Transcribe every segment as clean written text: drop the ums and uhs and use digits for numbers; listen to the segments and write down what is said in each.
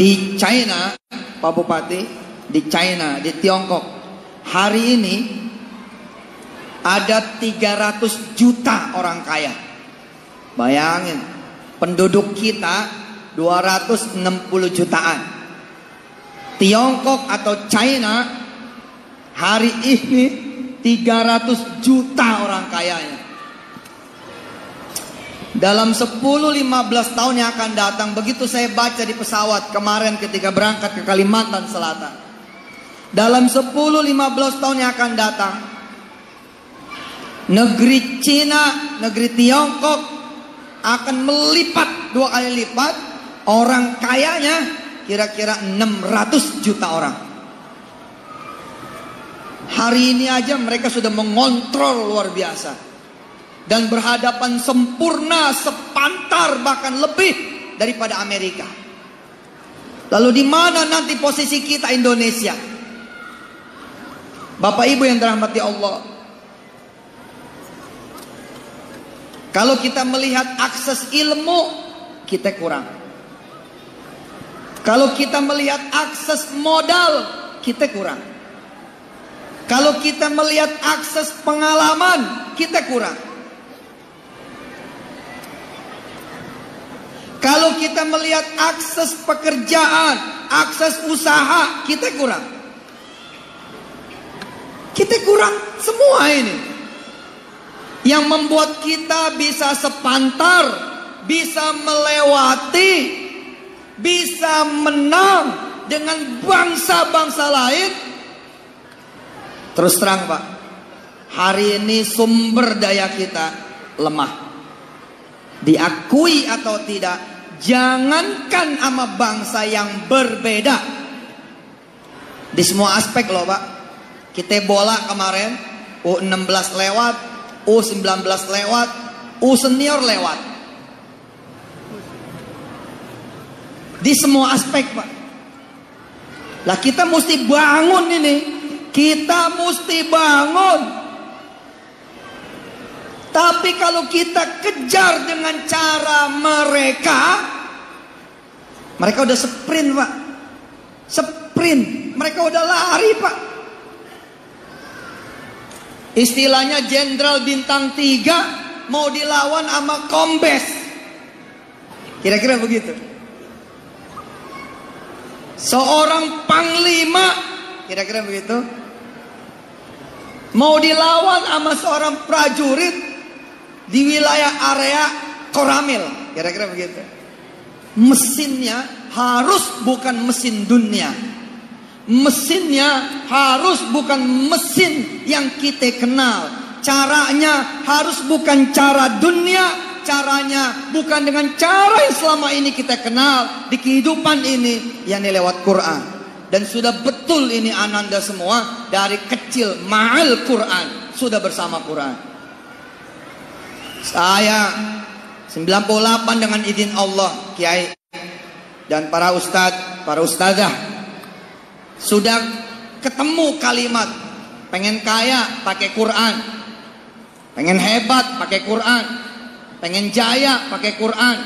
Di China, Pak Bupati, di China, di Tiongkok, hari ini ada 300 juta orang kaya. Bayangin, penduduk kita 260 jutaan. Tiongkok atau China hari ini 300 juta orang kayanya. Dalam 10-15 tahun yang akan datang, begitu saya baca di pesawat kemarin ketika berangkat ke Kalimantan Selatan, dalam 10-15 tahun yang akan datang, negeri Cina, negeri Tiongkok akan melipat 2 kali lipat. Orang kayanya kira-kira 600 juta orang. Hari ini aja mereka sudah mengontrol luar biasa. Dan berhadapan sempurna, sepantar bahkan lebih daripada Amerika. Lalu di mana nanti posisi kita Indonesia? Bapak Ibu yang dirahmati Allah, kalau kita melihat akses ilmu, kita kurang. Kalau kita melihat akses modal, kita kurang. Kalau kita melihat akses pengalaman, kita kurang. Kalau kita melihat akses pekerjaan, akses usaha, kita kurang. Kita kurang semua ini. Yang membuat kita bisa sepantar, bisa melewati, bisa menang dengan bangsa-bangsa lain. Terus terang Pak, hari ini sumber daya kita lemah. Diakui atau tidak, jangankan sama bangsa yang berbeda, di semua aspek loh Pak. Kita bola kemarin U16 lewat, U19 lewat, U senior lewat. Di semua aspek Pak. Lah kita mesti bangun ini. Kita mesti bangun. Tapi kalau kita kejar dengan cara mereka udah sprint Pak. Sprint. Mereka udah lari Pak. Istilahnya Jenderal Bintang 3 mau dilawan sama Kombes. Kira-kira begitu. Seorang panglima, kira-kira begitu, mau dilawan sama seorang prajurit di wilayah area Koramil, kira-kira begitu. Mesinnya harus bukan mesin dunia. Mesinnya harus bukan mesin yang kita kenal. Caranya harus bukan cara dunia. Caranya bukan dengan cara yang selama ini kita kenal di kehidupan ini, yang lewat Quran. Dan sudah betul ini ananda semua dari kecil ma'al Quran, sudah bersama Quran. Saya 98 dengan izin Allah, Kiai dan para ustadz, para ustazah, sudah ketemu kalimat pengen kaya pakai Quran, pengen hebat pakai Quran, pengen jaya pakai Quran,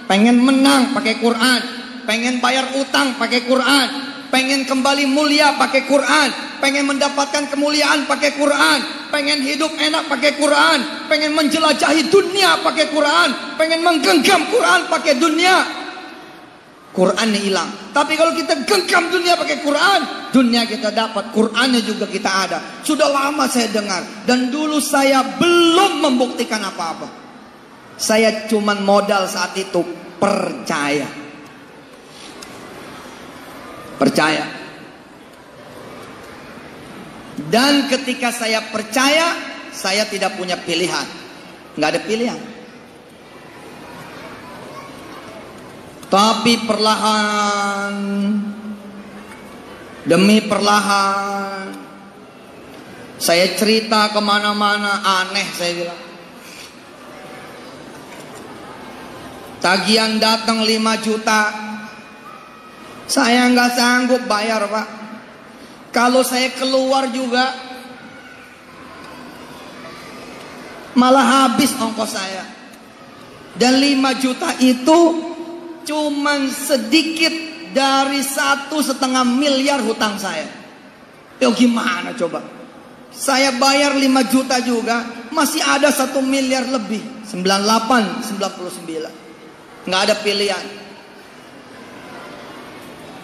pengen menang pakai Quran, pengen bayar utang pakai Quran, pengen kembali mulia pakai Quran, pengen mendapatkan kemuliaan pakai Quran, pengen hidup enak pakai Quran, pengen menjelajahi dunia pakai Quran, pengen menggenggam Quran pakai dunia. Qurannya hilang. Tapi kalau kita genggam dunia pakai Quran, dunia kita dapat, Qurannya juga kita ada. Sudah lama saya dengar, dan dulu saya belum membuktikan apa-apa. Saya cuman modal saat itu percaya. Percaya. Dan ketika saya percaya, saya tidak punya pilihan. Nggak ada pilihan. Tapi perlahan demi perlahan, saya cerita kemana-mana, aneh saya bilang. Tagihan datang 5 juta, saya nggak sanggup bayar Pak. Kalau saya keluar juga malah habis ongkos saya. Dan 5 juta itu cuman sedikit dari 1,5 miliar hutang saya. Yo gimana coba? Saya bayar 5 juta juga, masih ada 1 miliar lebih. 98, 99. Nggak ada pilihan.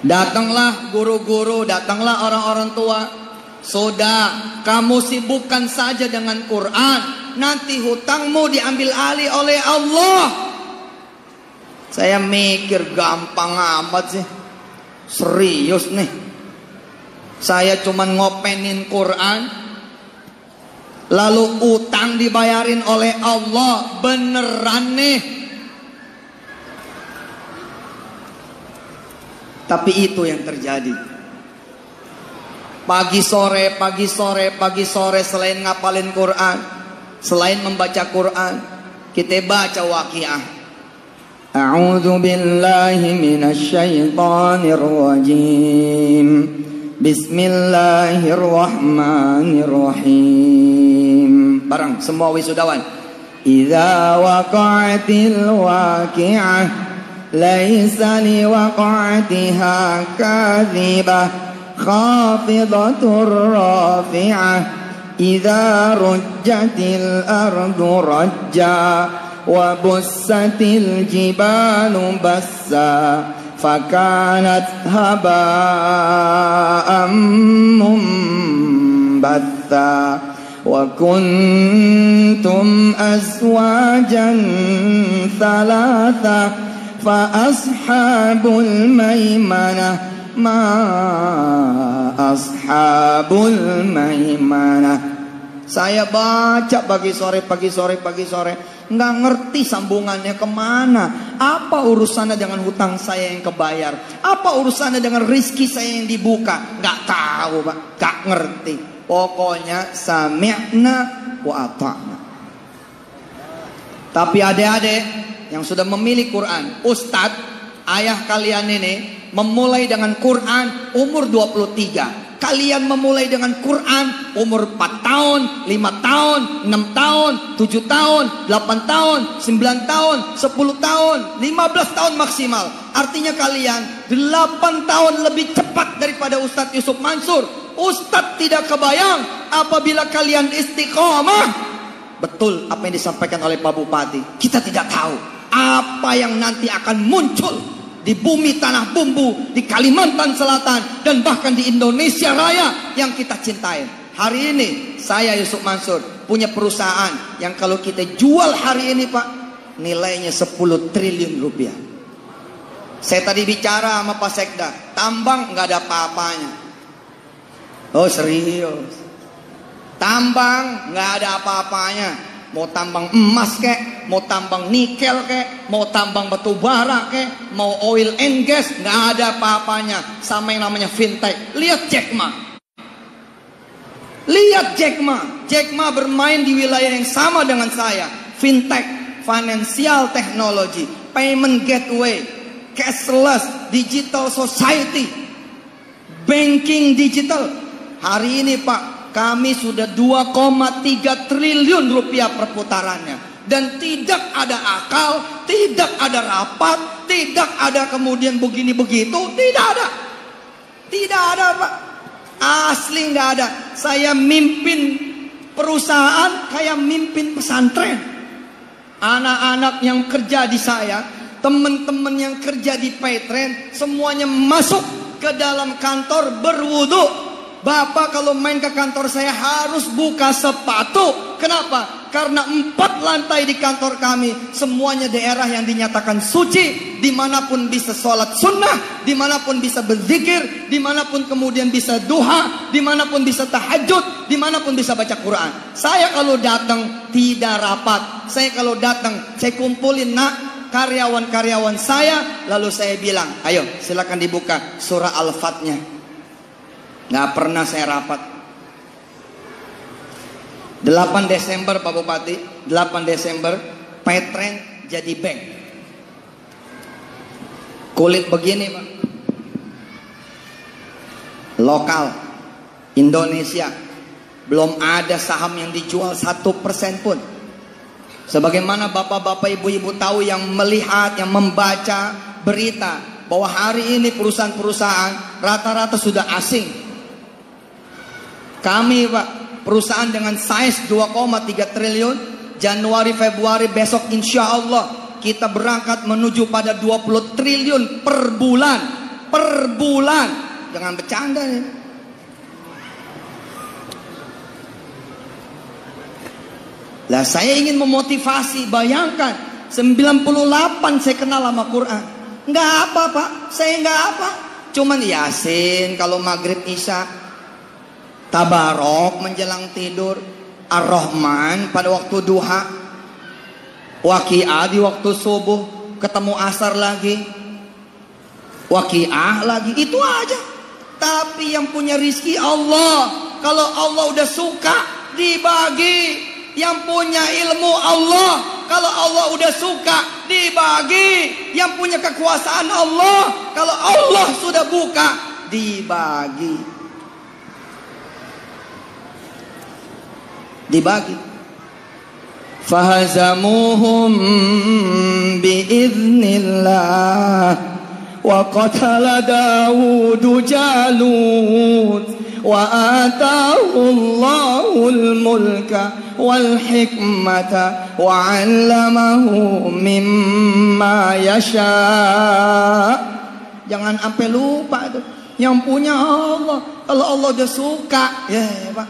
Datanglah guru-guru, datanglah orang-orang tua. Sudah, kamu sibukkan saja dengan Quran. Nanti hutangmu diambil alih oleh Allah. Saya mikir gampang amat sih. Serius nih. Saya cuman ngopenin Quran, lalu utang dibayarin oleh Allah. Beneran nih. Tapi itu yang terjadi. Pagi sore, pagi sore, pagi sore, selain ngapalin Quran, selain membaca Quran, kita baca Waqiah. A'udzu billahi minasy syaithanir rajim. Bismillahirrahmanirrahim. Barang semua wisudawan. Idza waqa'atil waqi'ah laisa liwaqa'atiha kadhibah khafidatur rafi'ah idza rujjatil ardu rajja wa bussatil jibalu bassa fakanat haba'an mumbatha wa kuntum azwajan thalatha fa ashabul maimanah ma ashabul maimanah. Saya baca pagi sore, pagi sore, pagi sore, nggak ngerti sambungannya kemana. Apa urusannya dengan hutang saya yang kebayar? Apa urusannya dengan rizki saya yang dibuka? Nggak tahu Pak, nggak ngerti. Pokoknya sami'na wa ata'na. Tapi adik-adik yang sudah memilih Quran, Ustadz, ayah kalian ini memulai dengan Quran umur 23. Kalian memulai dengan Quran umur 4 tahun, 5 tahun, 6 tahun, 7 tahun, 8 tahun, 9 tahun, 10 tahun, 15 tahun maksimal. Artinya kalian 8 tahun lebih cepat daripada Ustadz Yusuf Mansur. Ustadz tidak kebayang apabila kalian istiqomah. Betul apa yang disampaikan oleh Pak Bupati. Kita tidak tahu apa yang nanti akan muncul di bumi tanah bumbu, di Kalimantan Selatan, dan bahkan di Indonesia Raya yang kita cintai. Hari ini saya Yusuf Mansur punya perusahaan yang kalau kita jual hari ini Pak, nilainya 10 triliun rupiah. Saya tadi bicara sama Pak Sekda, tambang nggak ada apa-apanya. Oh serius, tambang nggak ada apa-apanya. Mau tambang emas kek, mau tambang nikel kek, mau tambang batu bara kek, mau oil and gas, nggak ada apa-apanya. Sama yang namanya fintech. Lihat Jack Ma. Lihat Jack Ma. Jack Ma bermain di wilayah yang sama dengan saya. Fintech, financial technology, payment gateway, cashless, digital society, banking digital. Hari ini Pak, kami sudah 2,3 triliun rupiah perputarannya. Dan tidak ada akal, tidak ada rapat, tidak ada kemudian begini begitu, tidak ada. Tidak ada Pak. Asli nggak ada. Saya mimpin perusahaan kayak mimpin pesantren. Anak-anak yang kerja di saya, teman-teman yang kerja di Petren, semuanya masuk ke dalam kantor berwudu. Bapak kalau main ke kantor saya harus buka sepatu. Kenapa? Karena 4 lantai di kantor kami semuanya daerah yang dinyatakan suci, dimanapun bisa sholat sunnah, dimanapun bisa berzikir, dimanapun kemudian bisa duha, dimanapun bisa tahajud, dimanapun bisa baca Quran. Saya kalau datang tidak rapat. Saya kalau datang saya kumpulin karyawan-karyawan saya, lalu saya bilang, ayo silakan dibuka surah Al-Fatnya. Nggak pernah saya rapat. 8 Desember Pak Bupati, 8 Desember Petren jadi bank. Kulit begini Pak, lokal Indonesia, belum ada saham yang dijual 1% pun. Sebagaimana bapak-bapak ibu-ibu tahu yang melihat, yang membaca berita bahwa hari ini perusahaan-perusahaan rata-rata sudah asing. Kami Pak, perusahaan dengan size 2,3 triliun, Januari Februari besok insya Allah kita berangkat menuju pada 20 triliun per bulan. Per bulan. Jangan bercanda nih. Lah saya ingin memotivasi, bayangkan 98 saya kenal sama Quran. Enggak apa Pak, saya enggak apa. Cuman Yasin kalau maghrib isya, Tabarok menjelang tidur, Ar-Rahman pada waktu duha, Waqiah di waktu subuh, ketemu asar lagi, Waqiah lagi, itu aja. Tapi yang punya rizki Allah. Kalau Allah udah suka dibagi. Yang punya ilmu Allah. Kalau Allah udah suka dibagi. Yang punya kekuasaan Allah. Kalau Allah sudah buka dibagi. Dibagi. Fahazamuhum biiznillah. Wa qatala Dawud Jalut. Wa atahu Allahul mulka wal hikmata wa 'allamahu mimma yasha. Jangan sampai lupa itu. Yang punya Allah. Kalau Allah udah suka, ya Pak.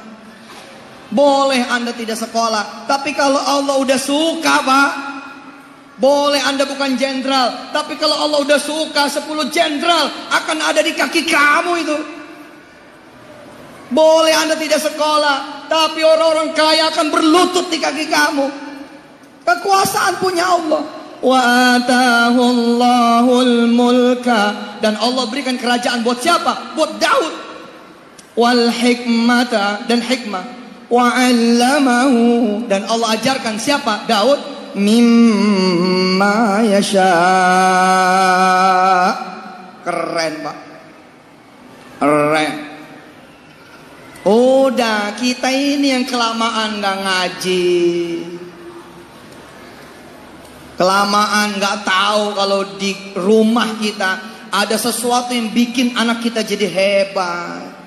Boleh Anda tidak sekolah, tapi kalau Allah udah suka Pak, boleh Anda bukan jenderal, tapi kalau Allah udah suka 10 jenderal akan ada di kaki kamu itu. Boleh Anda tidak sekolah, tapi orang-orang kaya akan berlutut di kaki kamu. Kekuasaan punya Allah. Wa atahu Allahul mulka, dan Allah berikan kerajaan buat siapa? Buat Daud. Wal hikmata, dan hikmah. Wa 'allamahu, dan Allah ajarkan siapa? Daud. Mimma yasha. Keren Pak. Keren. Udah, kita ini yang kelamaan gak ngaji, kelamaan gak tahu kalau di rumah kita ada sesuatu yang bikin anak kita jadi hebat.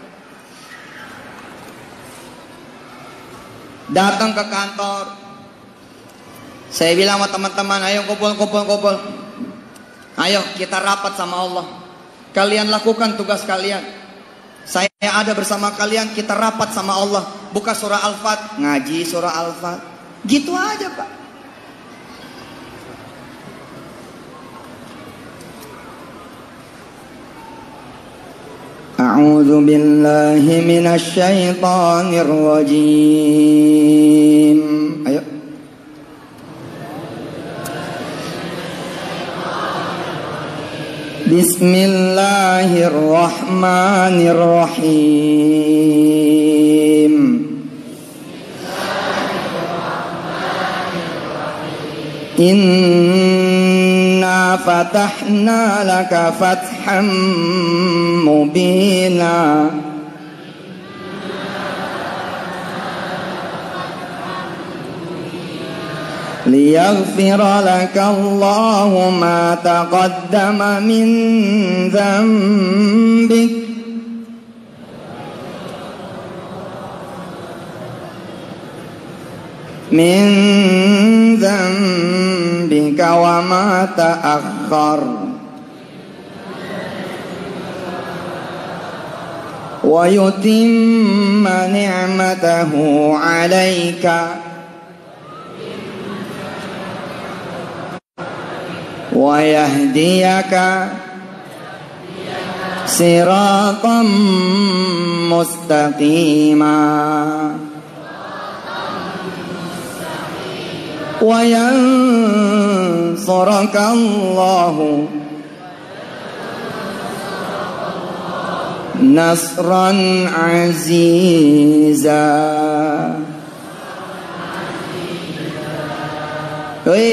Datang ke kantor, saya bilang sama teman-teman, ayo kumpul. Ayo kita rapat sama Allah. Kalian lakukan tugas kalian. Saya ada bersama kalian, kita rapat sama Allah. Buka surah Al-Fat, ngaji surah Al-Fat. Gitu aja Pak. A'udzu billahi minasy syaithanir rajim. Ayo. Bismillahirrahmanirrahim. Inna fatahna laka fatham mubina. ليغفر لك الله ما تقدم من ذنبك وما تأخر ويتم نعمته عليك ويهديك صراطا مستقيما وينصرك الله نصرا عزيزا.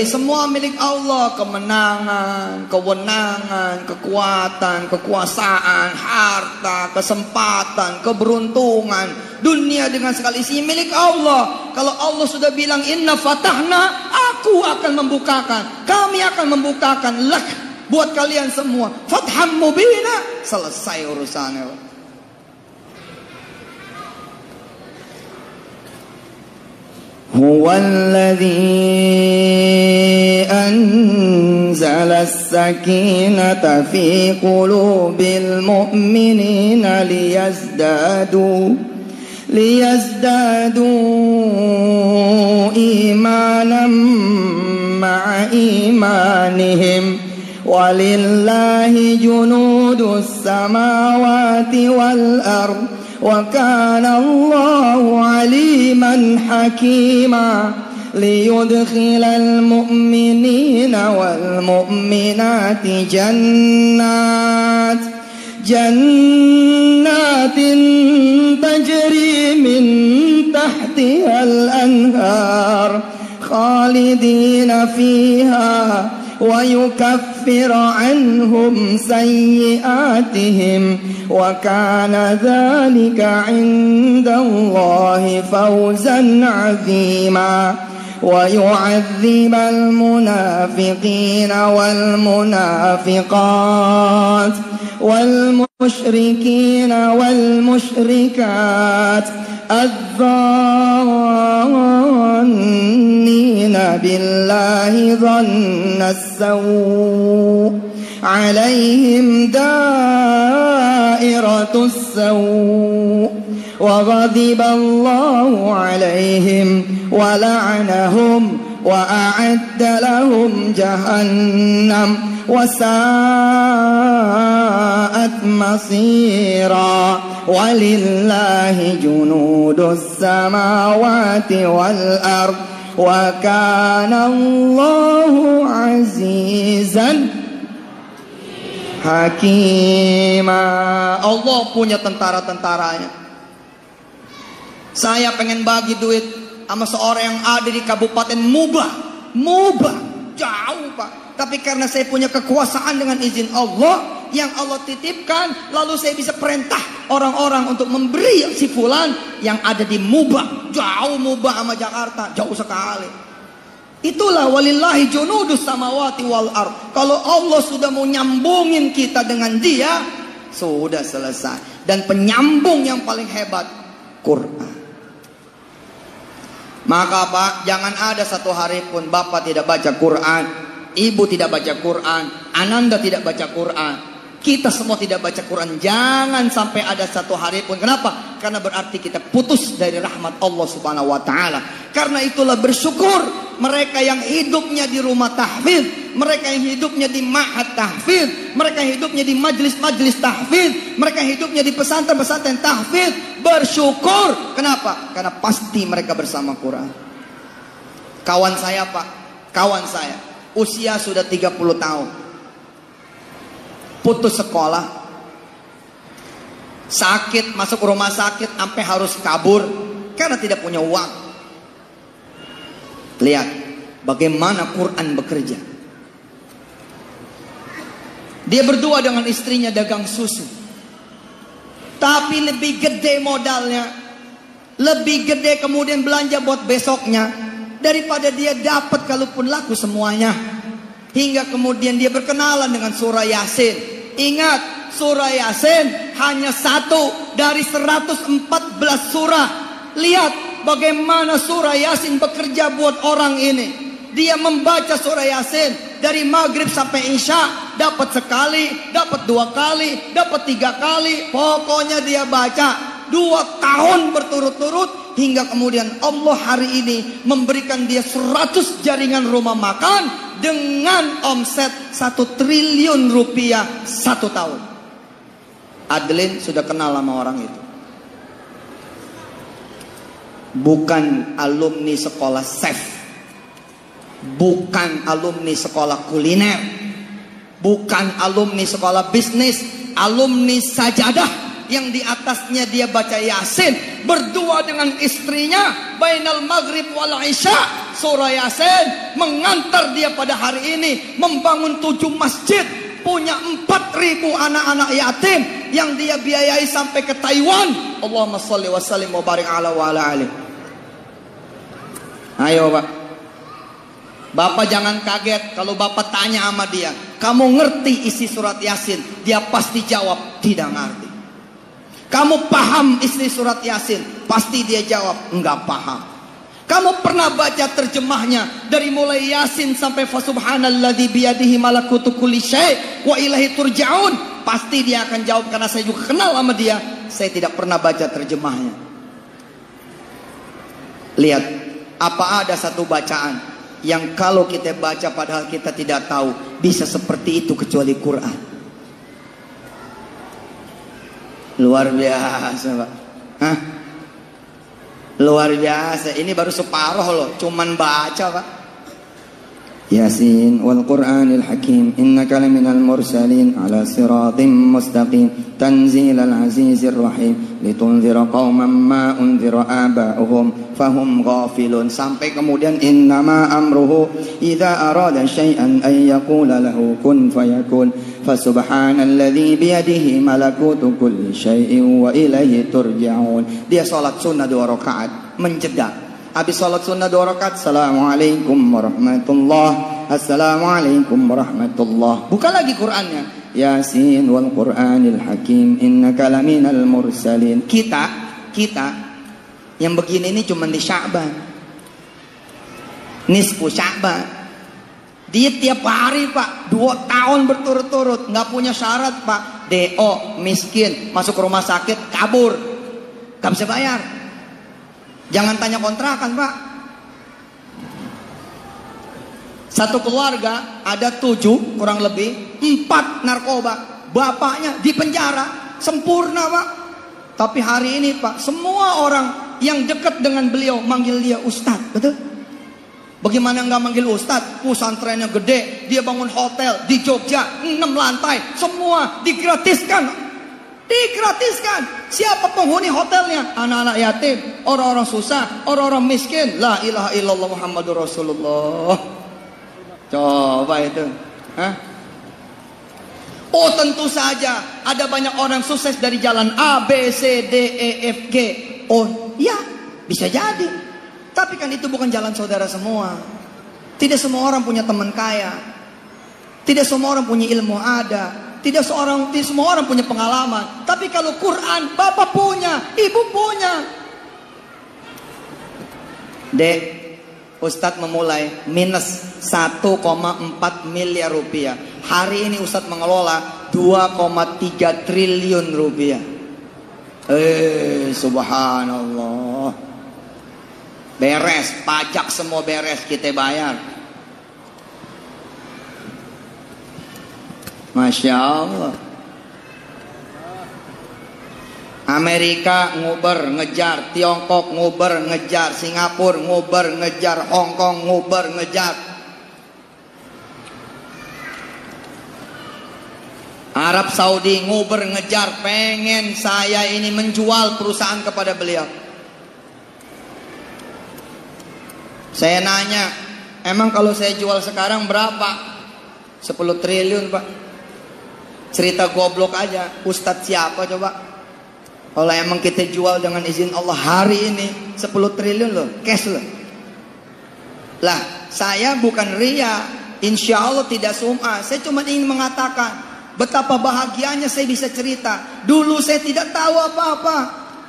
Semua milik Allah, kemenangan, kewenangan, kekuatan, kekuasaan, harta, kesempatan, keberuntungan, dunia dengan segala isinya milik Allah. Kalau Allah sudah bilang inna fatahna, aku akan membukakan, kami akan membukakan lak, buat kalian semua. Fatham mubina, selesai urusannya. Huwallazi anzala as-sakinata fi qulubil mu'minina liyazdadu imanan ma'a imanihim walillahi junudus samawati wal ard wa kana Allahu aliman hakima liyudkhilal mu'minina wal mu'minati jannatin tajri min tahtihal anhar khalidina fiha wa yukaffir anhum sayyi'atihim wa kana dhalika 'indallahi fawzan 'azima wa yu'adzibal munafiqina wal munafiqat wal musyrikina wal musyrikat adh-dhannina billahi dhanna as-saw' alaihim dairatus saw' wa ghadiba Allahu alaihim wa la'anahum wa a'adda lahum jahannam wa sa'at masira walillahi junudus samawati wal ard wa kana Allahu azizan hakima. Allah punya tentara-tentaranya. Saya pengen bagi duit sama seorang yang ada di Kabupaten Mubah, jauh Pak. Tapi karena saya punya kekuasaan dengan izin Allah yang Allah titipkan, lalu saya bisa perintah orang-orang untuk memberi si fulan yang ada di Mubah. Jauh Mubah sama Jakarta, jauh sekali. Itulah walillahi junudus samawati wal ard. Kalau Allah sudah mau nyambungin kita dengan dia, sudah selesai. Dan penyambung yang paling hebat, Quran. Maka Pak, jangan ada satu hari pun Bapak tidak baca Quran, Ibu tidak baca Quran, Ananda tidak baca Quran, kita semua tidak baca Quran. Jangan sampai ada satu hari pun. Kenapa? Karena berarti kita putus dari rahmat Allah Subhanahu wa taala. Karena itulah bersyukur mereka yang hidupnya di rumah tahfidz, mereka yang hidupnya di ma'had tahfidz, mereka yang hidupnya di majlis-majlis tahfidz, mereka yang hidupnya di pesantren-pesantren tahfidz. Bersyukur. Kenapa? Karena pasti mereka bersama Quran. Kawan saya Pak, kawan saya usia sudah 30 tahun, putus sekolah, sakit, masuk rumah sakit sampai harus kabur karena tidak punya uang. Lihat bagaimana Quran bekerja. Dia berdua dengan istrinya dagang susu, tapi lebih gede modalnya, lebih gede kemudian belanja buat besoknya daripada dia dapat kalaupun laku semuanya. Hingga kemudian dia berkenalan dengan surah Yasin. Ingat, surah Yasin hanya satu dari 114 surah. Lihat bagaimana surah Yasin bekerja buat orang ini. Dia membaca surah Yasin dari maghrib sampai isya, dapat sekali, dapat 2 kali, dapat 3 kali. Pokoknya dia baca 2 tahun berturut-turut, hingga kemudian Allah hari ini memberikan dia 100 jaringan rumah makan dengan omset 1 triliun rupiah 1 tahun. Adlin sudah kenal sama orang itu. Bukan alumni sekolah chef, bukan alumni sekolah kuliner, bukan alumni sekolah bisnis, alumni sajadah yang di atasnya dia baca Yasin berdua dengan istrinya bainal maghrib wal isya. Surah Yasin mengantar dia pada hari ini membangun 7 masjid, punya 4.000 anak-anak yatim yang dia biayai sampai ke Taiwan. Allahumma sholli wa sallim wa barik ala wa ala alihi. Ayo Pak, Bapak jangan kaget kalau Bapak tanya sama dia, kamu ngerti isi surat Yasin, dia pasti jawab tidak ngerti. Kamu paham isi surat Yasin, pasti dia jawab enggak paham. Kamu pernah baca terjemahnya dari mulai Yasin sampai fasubhanalladzi biyadihi malakutu kulli syai' wa ilaihi turja'un, pasti dia akan jawab karena saya juga kenal sama dia. Saya tidak pernah baca terjemahnya. Lihat, apa ada satu bacaan yang kalau kita baca padahal kita tidak tahu bisa seperti itu kecuali Quran? Luar biasa, Pak. Hah? Luar biasa. Ini baru separuh loh, cuman baca, Pak. Yasin wal Qur'anil Hakim innaka laminal mursalin ala siratim mustaqim tanzilal azizir rahim litunzira qauman ma unzira aba'uhum fahum ghafilun, sampai kemudian innama amruhu idza arada syai'an ay yaqula lahu kun fayakun fasubhanalladzi biyadihi malakutu kulli syai'in wa ilaihi turja'un. Dia salat sunnah 2 rakaat menjeda. Habis sholat sunnah 2 rakaat, assalamualaikum warahmatullah, assalamualaikum warahmatullah. Buka lagi Qur'annya. Yasin wal Qur'anil Hakim innaka laminal mursalin. Kita yang begini ini cuma di Sya'ban, nisfu Sya'ban. Dia tiap hari, Pak, 2 tahun berturut-turut, nggak punya syarat, Pak. DO, miskin, masuk rumah sakit, kabur, nggak bisa bayar. Jangan tanya kontrakan, Pak. Satu keluarga ada 7 kurang lebih, 4 narkoba. Bapaknya di penjara, sempurna, Pak. Tapi hari ini, Pak, semua orang yang dekat dengan beliau manggil dia Ustadz, betul? Bagaimana nggak manggil Ustadz? Pesantrennya gede, dia bangun hotel di Jogja 6 lantai, semua digratiskan. Digratiskan. Siapa penghuni hotelnya? Anak-anak yatim, orang-orang susah, orang-orang miskin. La ilaha illallah Muhammadur Rasulullah. Coba itu. Hah? Oh, tentu saja ada banyak orang sukses dari jalan A, B, C, D, E, F, G. Oh, ya, bisa jadi. Tapi kan itu bukan jalan saudara semua. Tidak semua orang punya teman kaya. Tidak semua orang punya ilmu ada. Tidak semua orang punya pengalaman. Tapi kalau Quran, bapak punya, ibu punya. Dek, Ustadz memulai minus 1,4 miliar rupiah. Hari ini Ustadz mengelola 2,3 triliun rupiah. Subhanallah. Beres, pajak semua beres, kita bayar. Masya Allah. Amerika nguber ngejar, Tiongkok nguber ngejar, Singapura nguber ngejar, Hong Kong nguber ngejar, Arab Saudi nguber ngejar, pengen saya ini menjual perusahaan kepada beliau. Saya nanya, emang kalau saya jual sekarang berapa? 10 triliun, Pak. Cerita goblok aja. Ustadz siapa coba? Kalau emang kita jual dengan izin Allah hari ini 10 triliun loh, cash loh. Lah, saya bukan ria, insya Allah tidak sum'ah. Saya cuma ingin mengatakan betapa bahagianya saya bisa cerita. Dulu saya tidak tahu apa-apa.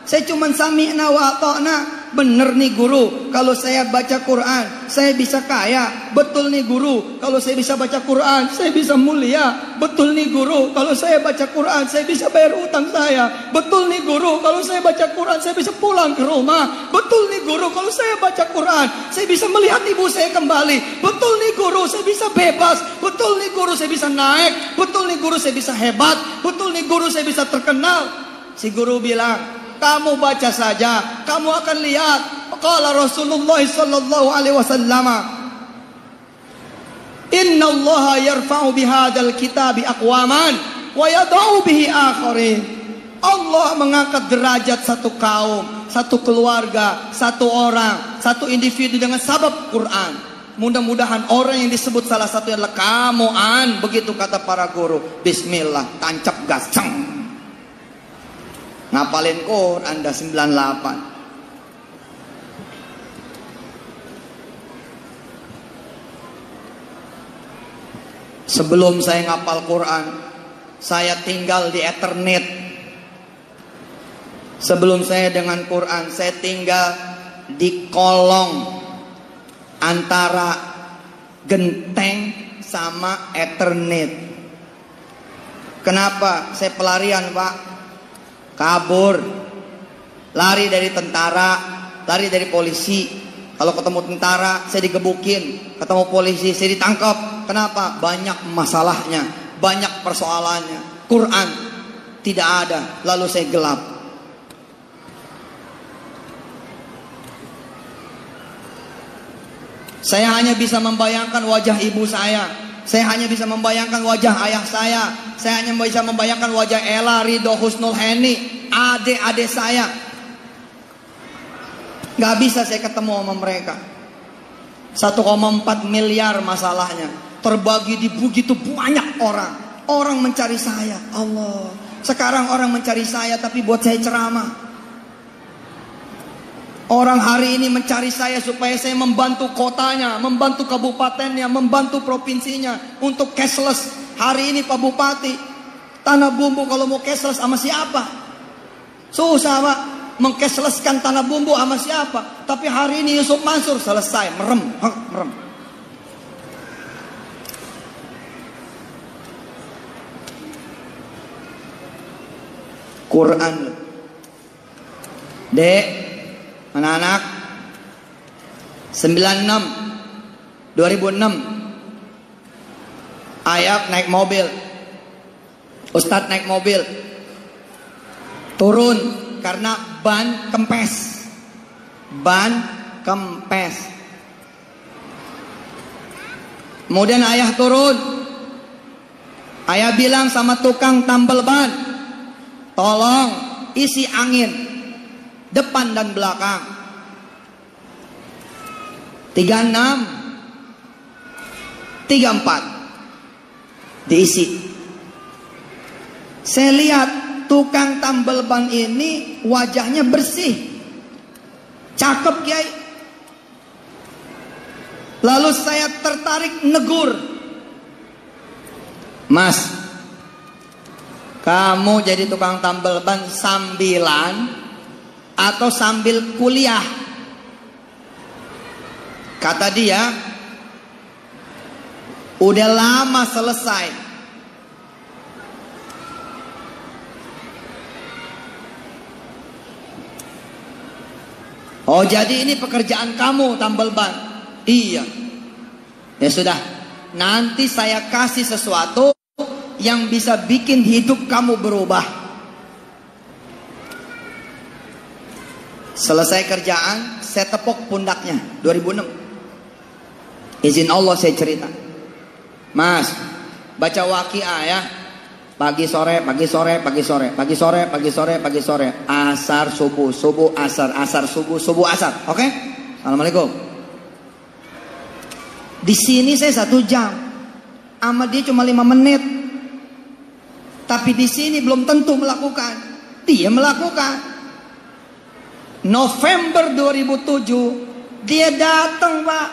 Saya cuma sami'na wa ata'na. Bener nih guru, kalau saya baca Quran saya bisa kaya. Betul nih guru, kalau saya bisa baca Quran saya bisa mulia. Betul nih guru, kalau saya baca Quran saya bisa bayar utang saya. Betul nih guru, kalau saya baca Quran saya bisa pulang ke rumah. Betul nih guru, kalau saya baca Quran saya bisa melihat ibu saya kembali. Betul nih guru, saya bisa bebas. Betul nih guru, saya bisa naik. Betul nih guru, saya bisa hebat. Betul nih guru, saya bisa terkenal. Si guru bilang, kamu baca saja, kamu akan lihat. Qala Rasulullah sallallahu alaihi wasallam, Inna Allah yarfa'u bihadzal kitabi aqwaman wa yad'u bihi akharin. Allah mengangkat derajat satu kaum, satu keluarga, satu orang, satu individu dengan sabab Quran. Mudah-mudahan orang yang disebut salah satu adalah kamu, begitu kata para guru. Bismillah, tancap gasang. Ngapalin Quran Anda 98. Sebelum saya ngapal Quran, saya tinggal di Ethernet. Sebelum saya dengan Quran, saya tinggal di kolong antara genteng sama Ethernet. Kenapa? Saya pelarian, Pak. Kabur. Lari dari tentara, lari dari polisi. Kalau ketemu tentara, saya digebukin. Ketemu polisi, saya ditangkap. Kenapa? Banyak masalahnya, banyak persoalannya. Quran tidak ada, lalu saya gelap. Saya hanya bisa membayangkan wajah ibu saya. Saya hanya bisa membayangkan wajah ayah saya. Saya hanya bisa membayangkan wajah Ella, Ridho, Husnul Heni, adik-adik saya. Gak bisa saya ketemu sama mereka. 1,4 miliar masalahnya, terbagi di begitu banyak orang. Orang mencari saya. Allah, sekarang orang mencari saya, tapi buat saya ceramah. Orang hari ini mencari saya supaya saya membantu kotanya, membantu kabupatennya, membantu provinsinya untuk cashless. Hari ini Pak Bupati, Tanah Bumbu kalau mau cashless sama siapa? Susah, Pak. Mengcashlesskan Tanah Bumbu sama siapa? Tapi hari ini Yusuf Mansur selesai, merem. Quran. Dek, anak-anak, 2006 Ayab naik mobil, Ustadz naik mobil, turun karena ban kempes. Kemudian ayah turun. Ayah bilang sama tukang tambal ban, tolong isi angin depan dan belakang. 36, 34 diisi. Saya lihat tukang tambal ban ini wajahnya bersih, cakep, Kiai. Lalu saya tertarik negur, Mas, kamu jadi tukang tambal ban sambilan atau sambil kuliah? Kata dia, udah lama selesai. Oh, jadi ini pekerjaan kamu tambal ban? Iya. Ya sudah, nanti saya kasih sesuatu yang bisa bikin hidup kamu berubah. Selesai kerjaan, saya tepuk pundaknya. 2006. Izin Allah saya cerita, Mas, baca waqiah ya. Pagi sore, pagi sore, pagi sore, pagi sore, pagi sore, pagi sore, asar, subuh, subuh, asar, asar, subuh, subuh, asar. Oke? Assalamualaikum. Di sini saya 1 jam, sama dia cuma 5 menit. Tapi di sini belum tentu melakukan. Dia melakukan. November 2007 dia datang, Pak,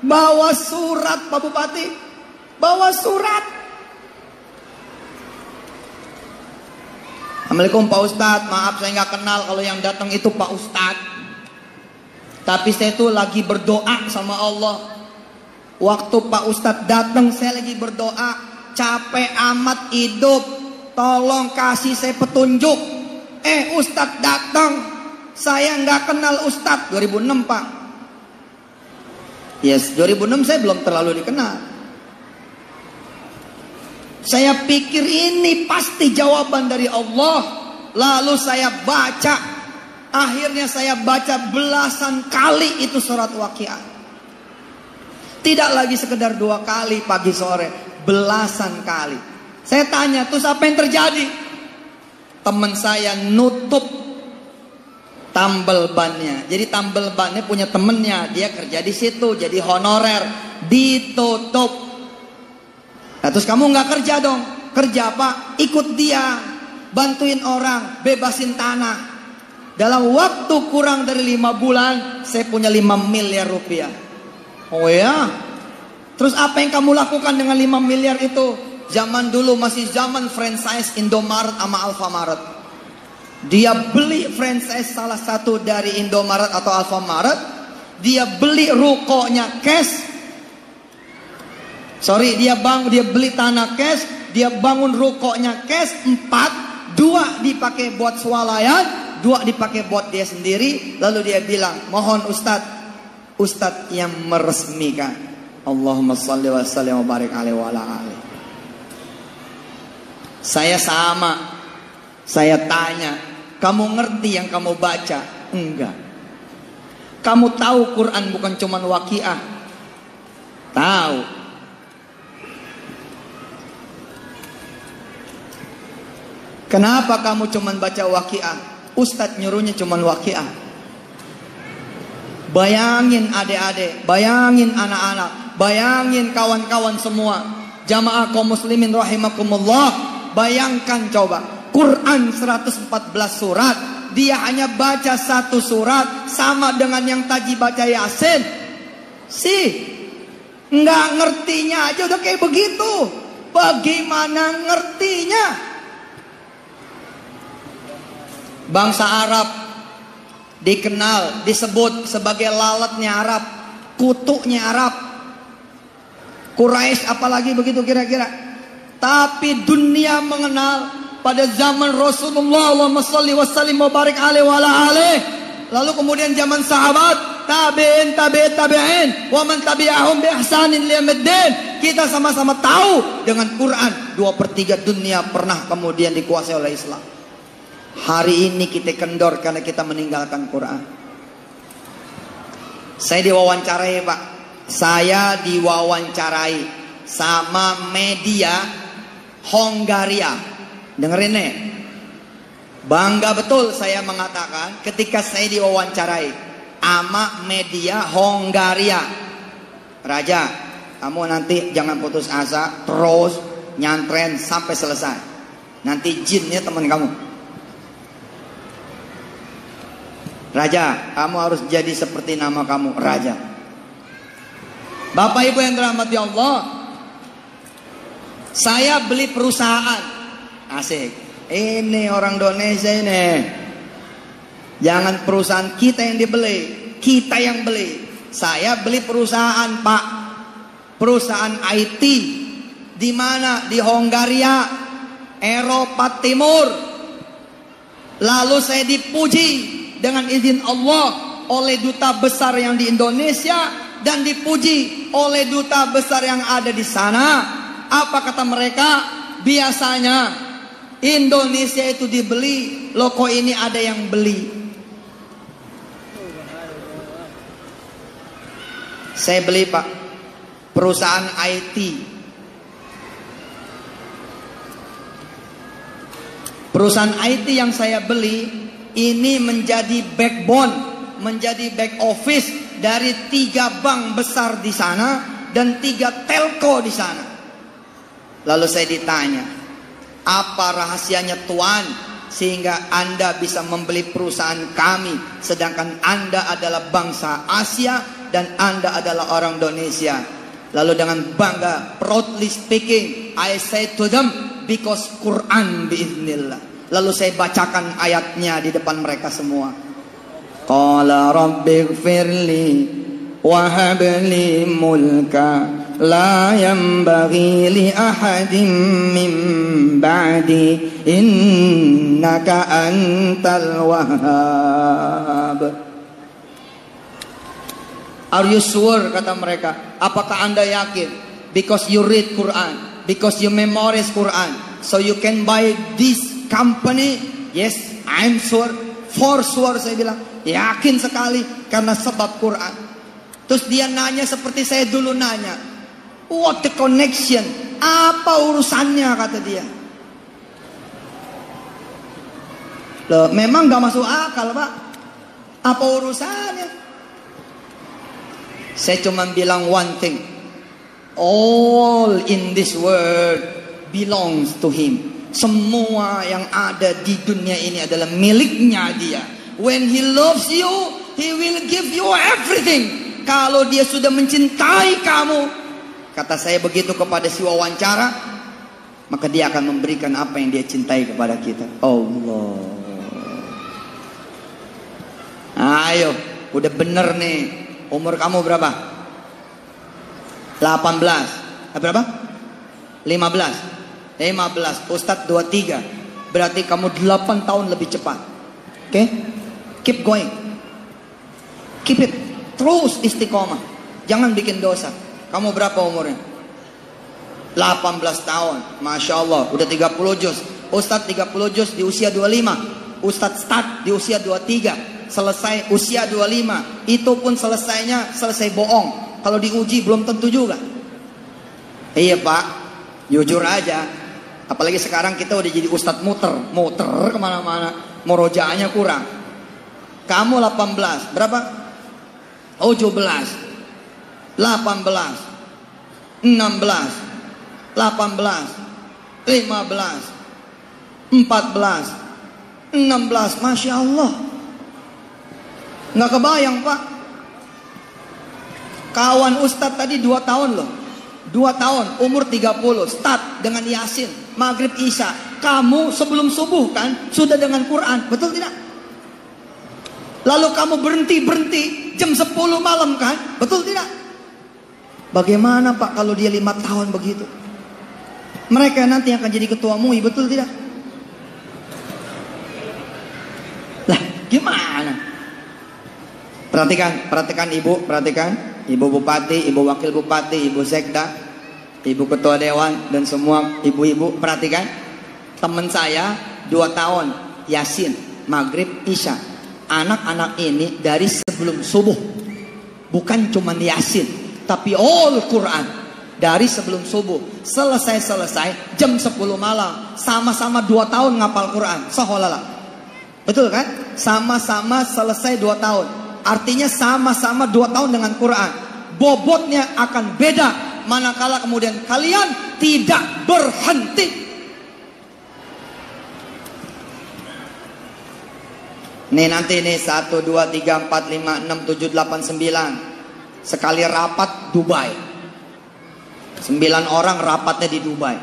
bawa surat, Pak Bupati, bawa surat. Assalamualaikum Pak Ustadz, maaf saya nggak kenal kalau yang datang itu Pak Ustadz. Tapi saya tuh lagi berdoa sama Allah. Waktu Pak Ustadz datang saya lagi berdoa, capek amat hidup, tolong kasih saya petunjuk. Ustadz datang, saya nggak kenal Ustadz. 2006 Pak. Yes, 2006 saya belum terlalu dikenal. Saya pikir ini pasti jawaban dari Allah. Lalu saya baca. Akhirnya saya baca belasan kali itu surat waqiah. Tidak lagi sekedar 2 kali pagi sore, belasan kali. Saya tanya, terus apa yang terjadi? Teman saya nutup tambal bannya. Jadi tambal bannya punya temennya, dia kerja di situ, jadi honorer, ditutup. Nah, terus kamu nggak kerja dong? Kerja Pak, ikut dia, bantuin orang, bebasin tanah. Dalam waktu kurang dari 5 bulan, saya punya 5 miliar rupiah. Oh ya, Terus apa yang kamu lakukan dengan 5 miliar itu? Zaman dulu masih zaman franchise Indomaret sama Alfamaret. Dia beli franchise salah satu dari Indomaret atau Alfamaret. Dia beli rukonya cash. Dia beli tanah cash. Dia bangun rukonya cash 4. 2 dipakai buat swalayan, 2 dipakai buat dia sendiri. Lalu dia bilang, mohon Ustadz yang meresmikan. Allahumma shalli wa sallim wa barik alaihi wa ala alihi. Saya tanya, kamu ngerti yang kamu baca? Enggak. Kamu tahu Quran bukan cuma waqiah? Tahu. Kenapa kamu cuma baca waqiah? Ustadz nyuruhnya cuma waqiah. Bayangin adik-adik, bayangin anak-anak, bayangin kawan-kawan semua, jamaah kaum muslimin rahimakumullah. Bayangkan coba, Quran 114 surat, dia hanya baca 1 surat, sama dengan yang tadi baca Yasin. Nggak ngertinya aja udah kayak begitu. Bagaimana ngertinya? Bangsa Arab dikenal, disebut sebagai lalatnya Arab, kutuknya Arab. Quraisy apalagi begitu kira-kira. Tapi dunia mengenal pada zaman Rasulullah, Allahumma shalli wa sallim wa barik alaihi wa ala alihi. Lalu kemudian zaman sahabat, tabi'in, wa man tabi'ahum bi ihsanin ila yaumiddin. Kita sama-sama tahu dengan Quran 2/3 dunia pernah kemudian dikuasai oleh Islam. Hari ini kita kendor karena kita meninggalkan Quran. Saya diwawancarai, Pak. Saya diwawancarai sama media Hongaria. Dengerin nih. Bangga betul saya mengatakan ketika saya diwawancarai sama media Hongaria. Raja, kamu nanti jangan putus asa, terus nyantren sampai selesai. Nanti jinnya teman kamu. Raja, kamu harus jadi seperti nama kamu, Raja. Bapak Ibu yang dirahmati Allah, saya beli perusahaan. Asik. Ini orang Indonesia ini. Jangan perusahaan kita yang dibeli, kita yang beli. Saya beli perusahaan, Pak. Perusahaan IT. Di mana? Di Hongaria, Eropa Timur. Lalu saya dipuji dengan izin Allah oleh duta besar yang di Indonesia dan dipuji oleh duta besar yang ada di sana. Apa kata mereka? Biasanya Indonesia itu dibeli, loh kok ini ada yang beli. Saya beli, Pak, perusahaan IT. Perusahaan IT yang saya beli ini menjadi backbone, menjadi back office dari 3 bank besar di sana dan 3 telco di sana. Lalu saya ditanya, apa rahasianya Tuan sehingga Anda bisa membeli perusahaan kami sedangkan Anda adalah bangsa Asia dan Anda adalah orang Indonesia? Lalu dengan bangga, proudly speaking, I say to them, because Quran biiznillah. Lalu saya bacakan ayatnya di depan mereka semua. Qala rabbighfirli wa habli mulka la yanbaghi li ahadin min ba'di innaka antal wahhab. Are you sure, kata mereka? Apakah Anda yakin? Because you read Quran, because you memorize Quran, so you can buy this company? Yes, I'm sure. For sure, saya bilang yakin sekali karena sebab Quran. Terus dia nanya seperti saya dulu nanya, what the connection? Apa urusannya, kata dia. Loh, memang gak masuk akal, Pak. Apa urusannya? Saya cuma bilang one thing. All in this world belongs to him. Semua yang ada di dunia ini adalah miliknya dia. When he loves you, he will give you everything. Kalau dia sudah mencintai kamu, Kata saya begitu kepada si wawancara, maka dia akan memberikan apa yang dia cintai kepada kita. Allah. Ayo, udah bener nih. Umur kamu berapa? 18. Berapa? 15. Ustadz 23. Berarti kamu 8 tahun lebih cepat. Oke? Keep going. Keep it. Terus istiqomah. Jangan bikin dosa. Kamu berapa umurnya? 18 tahun. Masya Allah. Udah 30 juz. Ustadz 30 juz di usia 25. Ustadz start di usia 23. Selesai usia 25. Itu pun selesai bohong. Kalau diuji belum tentu juga. Iya Pak. Jujur aja. Apalagi sekarang kita udah jadi ustadz muter kemana-mana. Murojaahnya kurang. Kamu 18. Berapa? 17. 18, 16, 18, 15, 14, 16, Masya Allah. Nggak kebayang Pak. Kawan Ustadz tadi 2 tahun loh. 2 tahun, umur 30, start dengan Yasin, Maghrib Isya. Kamu sebelum subuh kan, sudah dengan Quran, betul tidak? Lalu kamu berhenti jam 10 malam kan, betul tidak? Bagaimana Pak kalau dia 5 tahun begitu? Mereka nanti akan jadi ketua MUI, betul tidak? Lah, gimana? Perhatikan Ibu, perhatikan. Ibu Bupati, Ibu Wakil Bupati, Ibu Sekda, Ibu Ketua Dewan, dan semua ibu-ibu, perhatikan. Teman saya 2 tahun, Yasin, Maghrib, Isya. Anak-anak ini dari sebelum subuh. Bukan cuma Yasin, tapi all Quran dari sebelum subuh selesai jam 10 malam. Sama-sama 2 tahun ngapal Quran. Saholala. Betul kan? Sama-sama selesai 2 tahun. Artinya sama-sama 2 tahun dengan Quran. Bobotnya akan beda manakala kemudian kalian tidak berhenti. Nih nanti nih 1, 2, 3, 4, 5, 6, 7, 8, 9. Sekali rapat Dubai. 9 orang rapatnya di Dubai.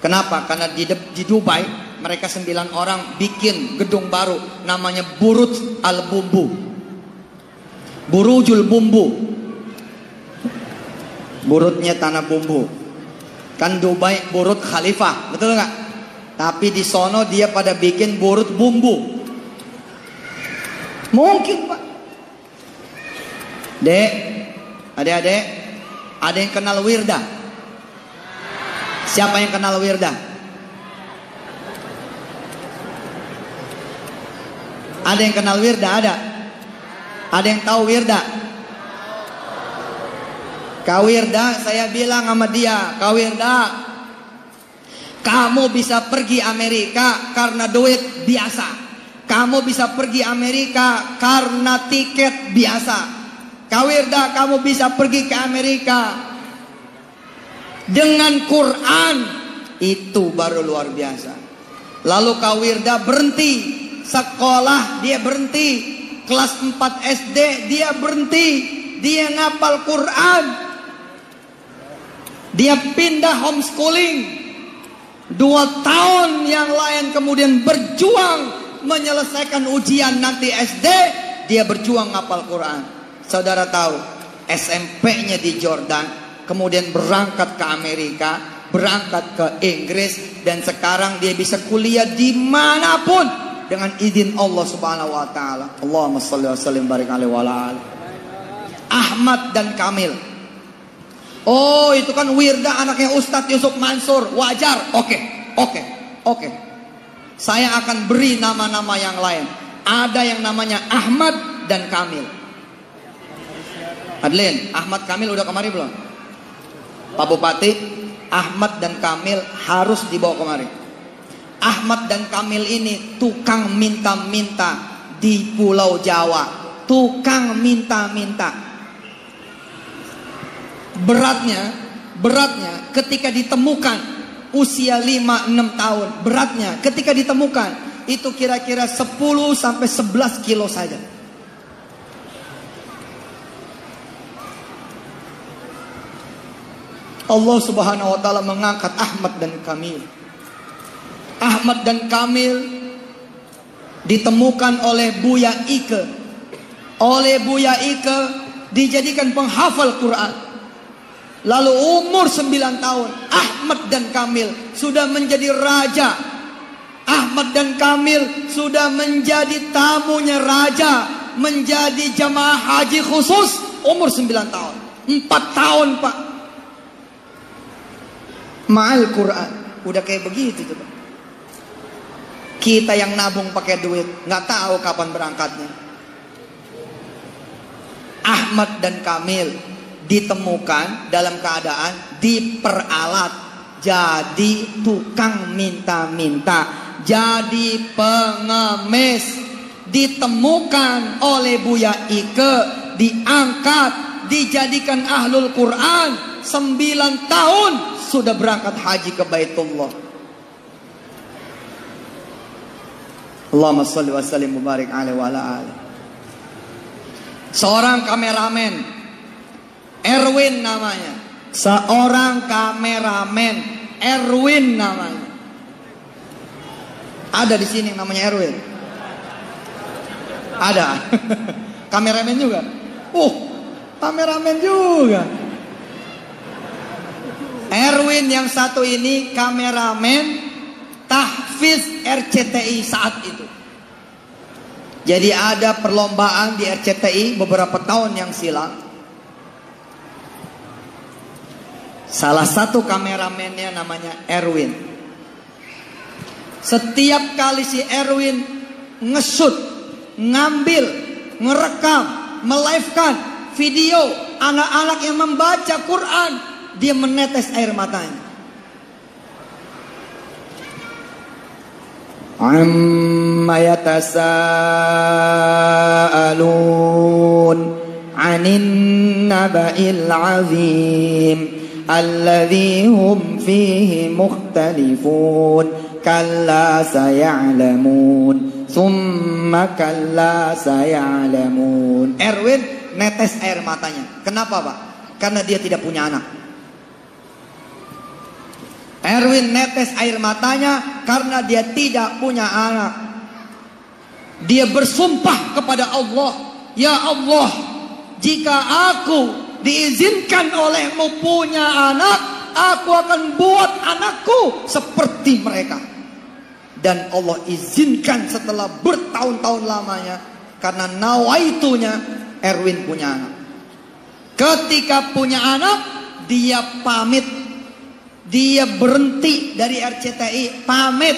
Kenapa? Karena di Dubai mereka 9 orang bikin gedung baru namanya Burj Al Bumbu. Burujul Bumbu. Burutnya tanah bumbu. Kan Dubai Burut Khalifah, betul nggak? Tapi di sono dia pada bikin burut bumbu. Mungkin Pak. Dek, adik-adik, ada yang kenal Wirda? Siapa yang kenal Wirda? Ada yang kenal Wirda? Ada? Ada yang tahu Wirda? Kak Wirda, saya bilang sama dia, Kak Wirda, kamu bisa pergi Amerika karena duit biasa. Kamu bisa pergi Amerika karena tiket biasa. Kak Wirda, kamu bisa pergi ke Amerika dengan Quran. Itu baru luar biasa. Lalu Kak Wirda berhenti sekolah, dia berhenti. Kelas 4 SD dia berhenti. Dia ngapal Quran. Dia pindah homeschooling. 2 tahun yang lain kemudian berjuang menyelesaikan ujian nanti SD, dia berjuang ngapal Quran. Saudara tahu, SMP-nya di Jordan, kemudian berangkat ke Amerika, berangkat ke Inggris, dan sekarang dia bisa kuliah dimanapun dengan izin Allah Subhanahu Wa Taala. Allahumma sholli wa sallim barik alaihi wa ala alihi. Ahmad dan Kamil. Oh, itu kan Wirda anaknya Ustadz Yusuf Mansur. Wajar. Oke. Saya akan beri nama-nama yang lain. Ada yang namanya Ahmad dan Kamil. Adlin, Ahmad Kamil udah kemari belum? Pak Bupati, Ahmad dan Kamil harus dibawa kemari. Ahmad dan Kamil ini tukang minta-minta di Pulau Jawa. Tukang minta-minta. Beratnya ketika ditemukan usia 5-6 tahun, beratnya ketika ditemukan itu kira-kira 10 sampai 11 kilo saja. Allah Subhanahu wa taala mengangkat Ahmad dan Kamil. Ahmad dan Kamil ditemukan oleh Buya Ike. Oleh Buya Ike dijadikan penghafal Quran. Lalu umur 9 tahun Ahmad dan Kamil sudah menjadi raja. Ahmad dan Kamil sudah menjadi tamunya raja, menjadi jamaah haji khusus. Umur 9 tahun, 4 tahun Pak, ma'al Quran. Udah kayak begitu tuh Pak. Kita yang nabung pakai duit, nggak tahu kapan berangkatnya. Ahmad dan Kamil ditemukan dalam keadaan diperalat, jadi tukang minta-minta, jadi pengemis. Ditemukan oleh Buya Ike, diangkat, dijadikan ahlul Quran. 9 tahun sudah berangkat haji ke Baitullah. Allahumma sholli wa sallim mubarak alaihi wa ala alihi. Seorang kameramen, Erwin namanya. Seorang kameramen, Erwin namanya. Ada di sini namanya Erwin? Ada. Kameramen juga. Kameramen juga. Erwin yang satu ini kameramen tahfiz RCTI saat itu. Jadi ada perlombaan di RCTI beberapa tahun yang silam. Salah satu kameramennya namanya Erwin. Setiap kali si Erwin nge-shoot, ngambil, ngerekam, melivekan video anak-anak yang membaca Quran, dia menetes air matanya. Amma yatasaalun 'anin naba'il 'azim alladzi hum fihi mukhtalifun kalla saya'lamun summa kalla saya'lamun. Erwin netes air matanya. Kenapa Pak? Karena dia tidak punya anak. Erwin netes air matanya karena dia tidak punya anak. Dia bersumpah kepada Allah, ya Allah, jika aku diizinkan olehmu punya anak, aku akan buat anakku seperti mereka. Dan Allah izinkan setelah bertahun-tahun lamanya, karena nawaitunya Erwin punya anak. Ketika punya anak, dia pamit. Dia berhenti dari RCTI, pamit,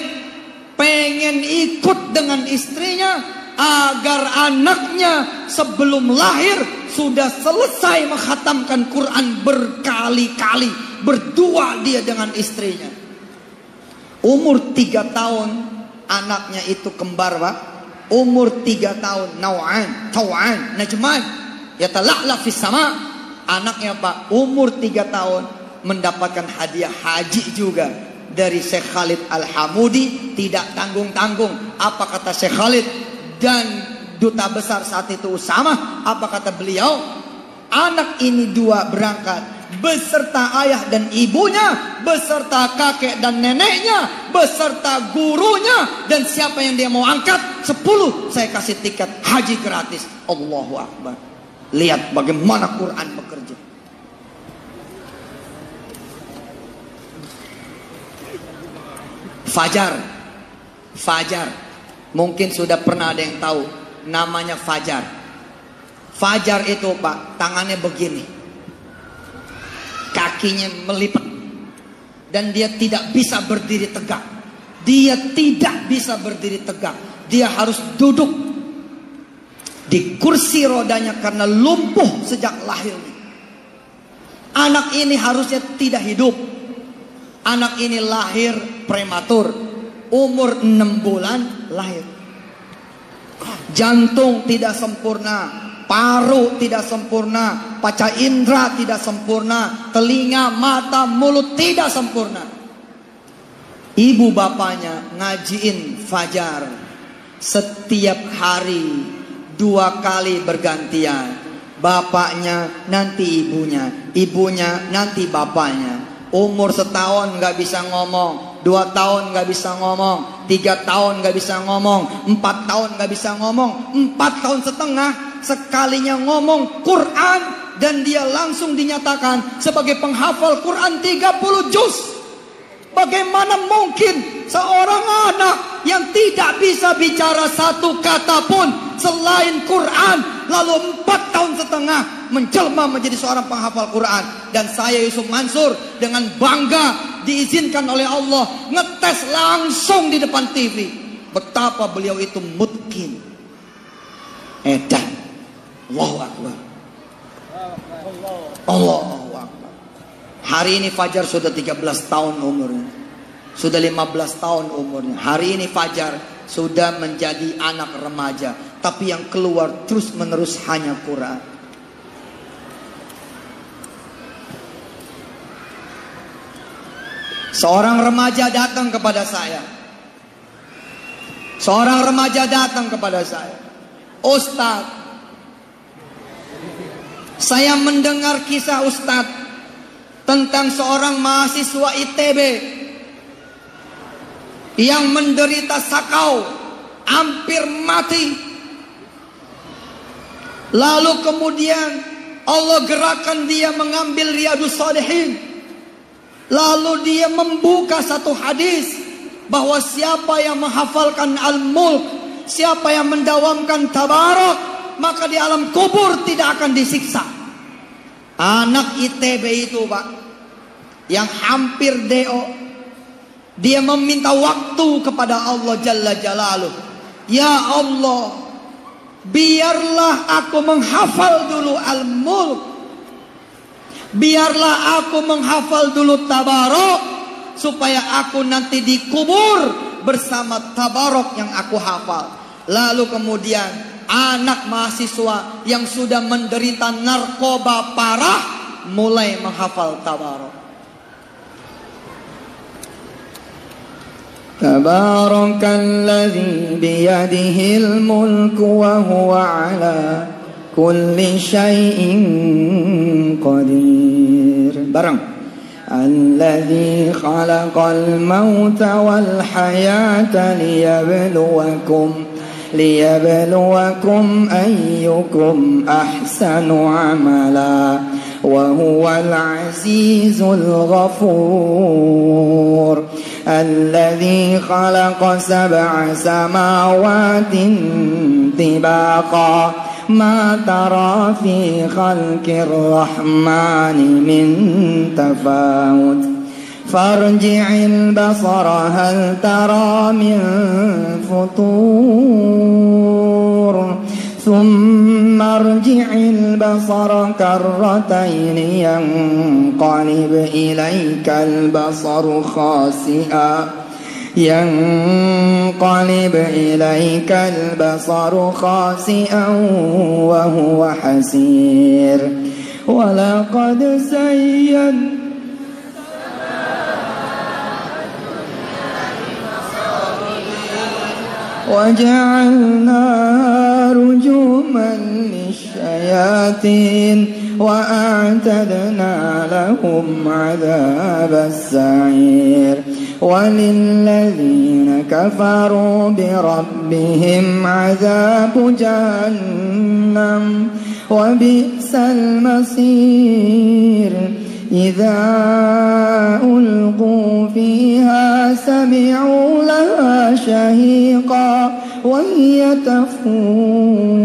pengen ikut dengan istrinya agar anaknya sebelum lahir sudah selesai menghatamkan Quran berkali-kali. Berdua dia dengan istrinya. Umur 3 tahun anaknya itu kembar Pak. Umur 3 tahun Nau'an, Tau'an, Najman, yatala'la fis sama. Anaknya Pak umur 3 tahun mendapatkan hadiah haji juga dari Syekh Khalid Al-Hamudi, tidak tanggung-tanggung. Apa kata Syekh Khalid dan duta besar saat itu Usama? Apa kata beliau? Anak ini 2 berangkat beserta ayah dan ibunya, beserta kakek dan neneknya, beserta gurunya, dan siapa yang dia mau angkat 10 saya kasih tiket haji gratis. Allahu Akbar. Lihat bagaimana Quran bekerja. Fajar. Mungkin sudah pernah ada yang tahu namanya Fajar. Fajar itu Pak, tangannya begini, kakinya melipat, dan dia tidak bisa berdiri tegak. Dia harus duduk di kursi rodanya karena lumpuh sejak lahirnya. Anak ini harusnya tidak hidup. Anak ini lahir prematur, umur 6 bulan lahir. Jantung tidak sempurna, paru tidak sempurna, panca indera tidak sempurna, telinga, mata, mulut tidak sempurna. Ibu bapaknya ngajiin Fajar setiap hari 2 kali bergantian. Bapaknya nanti ibunya, ibunya nanti bapaknya. Umur setahun nggak bisa ngomong, 2 tahun nggak bisa ngomong, 3 tahun nggak bisa ngomong, 4 tahun nggak bisa ngomong, 4 tahun setengah sekalinya ngomong Quran dan dia langsung dinyatakan sebagai penghafal Quran 30 juz. Bagaimana mungkin seorang anak yang tidak bisa bicara satu kata pun selain Quran, lalu 4 tahun setengah menjelma menjadi seorang penghafal Quran. Dan saya Yusuf Mansur dengan bangga diizinkan oleh Allah ngetes langsung di depan TV betapa beliau itu mungkin edan. Allahu Akbar. Allahu Akbar. Hari ini Fajar sudah 13 tahun umurnya, sudah 15 tahun umurnya. Hari ini Fajar sudah menjadi anak remaja, tapi yang keluar terus menerus hanya Quran. Seorang remaja datang kepada saya. Seorang remaja datang kepada saya. Ustaz, saya mendengar kisah Ustaz tentang seorang mahasiswa ITB yang menderita sakau, hampir mati. Lalu kemudian Allah gerakkan dia mengambil Riyadhus Shalihin. Lalu dia membuka satu hadis bahwa siapa yang menghafalkan Al-Mulk, siapa yang mendawamkan Tabarak, maka di alam kubur tidak akan disiksa. Anak ITB itu Pak, yang hampir DO, dia meminta waktu kepada Allah Jalla Jalaluh. Ya Allah, biarlah aku menghafal dulu Al-Mulk, biarlah aku menghafal dulu Tabarok, supaya aku nanti dikubur bersama Tabarok yang aku hafal. Lalu kemudian anak mahasiswa yang sudah menderita narkoba parah mulai menghafal Tabarok. Tabarakalladzi biyadihil mulku wa huwa ala kulli syai'in qadir. Bareng. Alladzi khalaqal mauta wal hayata liyabluwakum ayyukum ahsanu amala wa huwal azizul ghafur. Alladzi khalaqa sab'a samawatin tibaqa ما ترى في خلق الرحمن من تفاوت فارجع البصر هل ترى من فطور ثم ارجع البصر كرتين ينقلب إليك البصر خاسئا وهو حسير ولقد زينا وجعلناها رجوما للشياطين وأعتدنا لهم عذاب السعير وللذين كفروا بربهم عذاب جهنم وبئس المصير إذا ألقوا فيها سمعوا لها شهيقا وهي تفور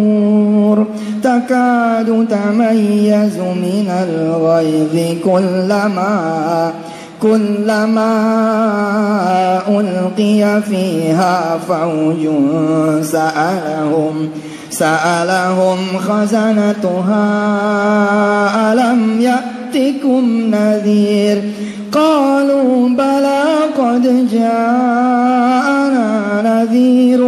تكاد تميز من الغيظ كلما ألقي فيها فوج سألهم خزنتها ألم يأتكم نذير قالوا بلى قد جاءنا نذير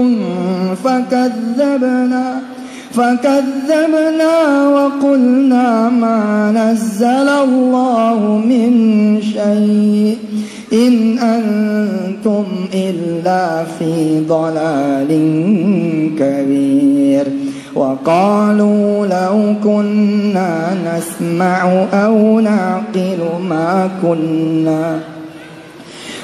فكذبنا وقلنا ما نزل الله من شيء إن أنتم إلا في ضلال كبير وقالوا لو كنا نسمع أو نعقل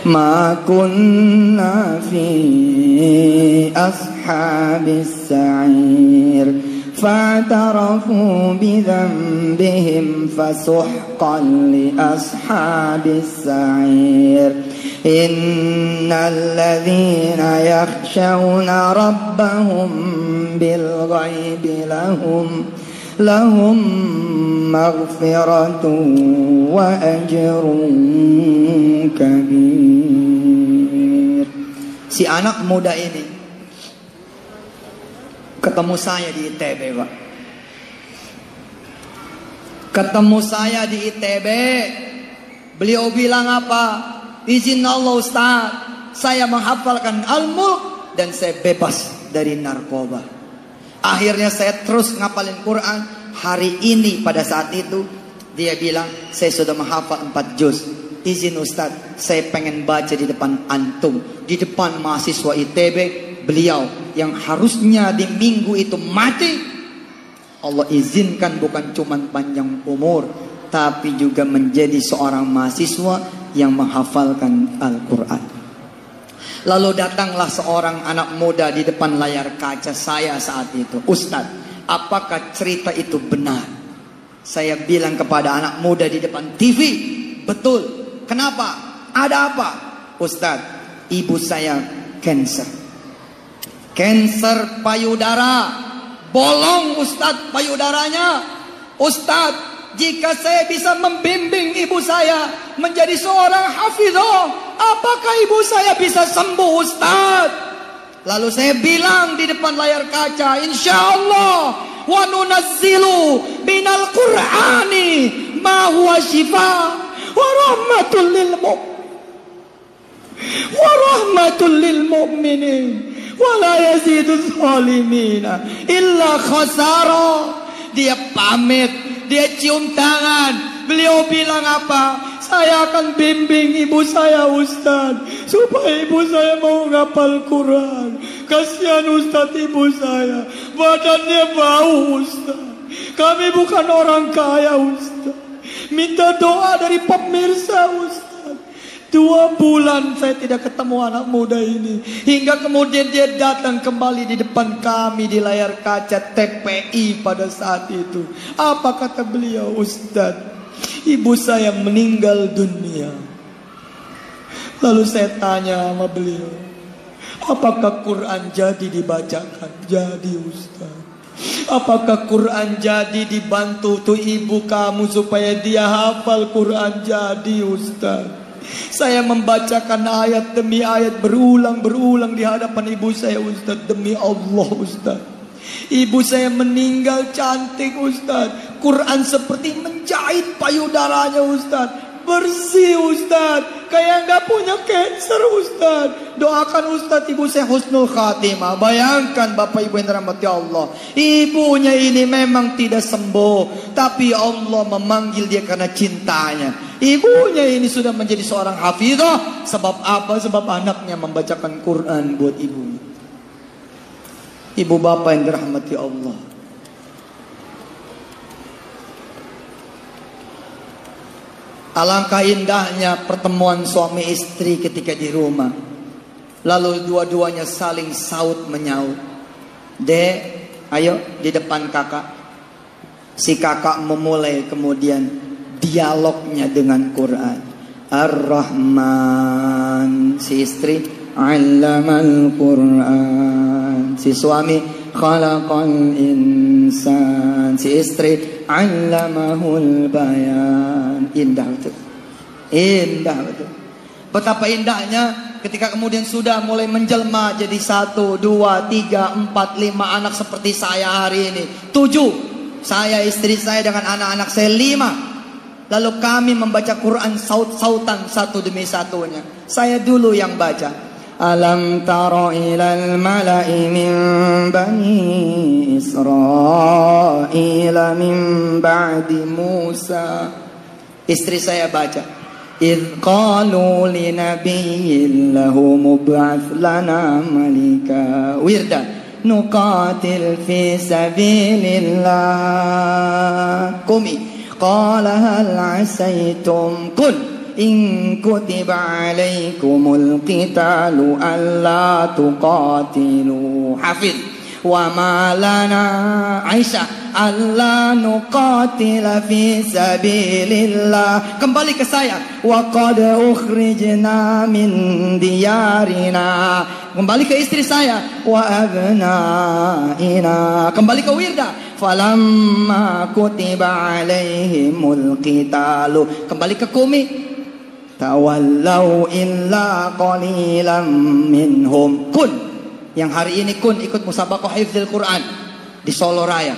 ما كنا في أصحاب السعير فاعترفوا بذنبهم فسحقا لأصحاب السعير إن الذين يخشون ربهم بالغيب لهم مغفرة وأجر كبير. Si anak muda ini ketemu saya di ITB, Pak. Ketemu saya di ITB. Beliau bilang apa? Izin Allah Ustaz, saya menghafalkan Al-Mulk dan saya bebas dari narkoba. Akhirnya saya terus ngapalin Quran. Hari ini pada saat itu dia bilang, saya sudah menghafal 4 juz. Izin Ustaz, saya pengen baca di depan antum, di depan mahasiswa ITB. Beliau yang harusnya di minggu itu mati, Allah izinkan bukan cuma panjang umur, tapi juga menjadi seorang mahasiswa yang menghafalkan Al-Quran. Lalu datanglah seorang anak muda di depan layar kaca saya saat itu. Ustadz, apakah cerita itu benar? Saya bilang kepada anak muda di depan TV, betul. Kenapa? Ada apa? Ustadz, ibu saya cancer. Cancer payudara. Bolong Ustadz payudaranya. Ustadz, jika saya bisa membimbing ibu saya menjadi seorang hafizah, apakah ibu saya bisa sembuh Ustadz? Lalu saya bilang di depan layar kaca, insyaallah wa nunazzilu minal qur'ani ma huwa shifa wa rahmatul lil mu'minin wa la yaziduz zalimina illa khasara. Dia pamit, dia cium tangan. Beliau bilang apa? Saya akan bimbing ibu saya Ustaz, supaya ibu saya mau ngapal Quran. Kasihan Ustaz ibu saya, badannya bau Ustaz. Kami bukan orang kaya Ustaz. Minta doa dari pemirsa Ustaz. 2 bulan saya tidak ketemu anak muda ini, hingga kemudian dia datang kembali di depan kami di layar kaca TPI pada saat itu. Apa kata beliau? Ustaz, ibu saya meninggal dunia. Lalu saya tanya sama beliau, apakah Quran jadi dibacakan? Jadi Ustaz. Apakah Quran jadi dibantu tuh ibu kamu supaya dia hafal Quran? Jadi Ustaz. Saya membacakan ayat demi ayat berulang-berulang di hadapan ibu saya Ustaz. Demi Allah Ustaz, ibu saya meninggal cantik Ustaz. Quran seperti menjahit payudaranya Ustaz. Bersih Ustaz, kayak gak punya cancer Ustaz. Doakan Ustaz ibu saya husnul khatimah. Bayangkan Bapak Ibu yang dirahmati Allah, ibunya ini memang tidak sembuh, tapi Allah memanggil dia karena cintanya. Ibunya ini sudah menjadi seorang hafizah. Sebab apa? Sebab anaknya membacakan Quran buat ibunya. Ibu bapak yang dirahmati Allah, alangkah indahnya pertemuan suami istri ketika di rumah. Lalu dua-duanya saling saut menyaut. Dek, ayo di depan kakak. Si kakak memulai kemudian dialognya dengan Quran. Ar-Rahman, si istri, 'allamal Quran. Si suami, khalaqal insan. Si istri, 'allamahul bayan. Indah betul. Indah betul. Betapa indahnya ketika kemudian sudah mulai menjelma jadi 1, 2, 3, 4, 5 anak seperti saya hari ini. 7. Saya, istri saya dengan anak-anak saya 5. Lalu kami membaca Quran saut-sautan satu demi satunya. Saya dulu yang baca. Alam tara ilal mala'i min bani Israil min ba'di Musa. Istri saya baca. Idh qalu li nabiyyin lahu mub'ath lana malika. Wirda. نقاتل في سبيل الله قومي قال هل عسيتم قل إن كتب عليكم القتال ألا تقاتلوا حفظ وما لنا Aisyah ألا نقاتل في سبيل الله kembali ke saya وقد أخرجنا من ديارنا kembali ke istri saya وأبنائنا kembali ke Wirda فلما كتب عليهم القتال kembali ke Kumi تولوا إلا قليلا منهم kun yang hari ini kun ikut musabaqah hifdzil Quran di Solo Raya.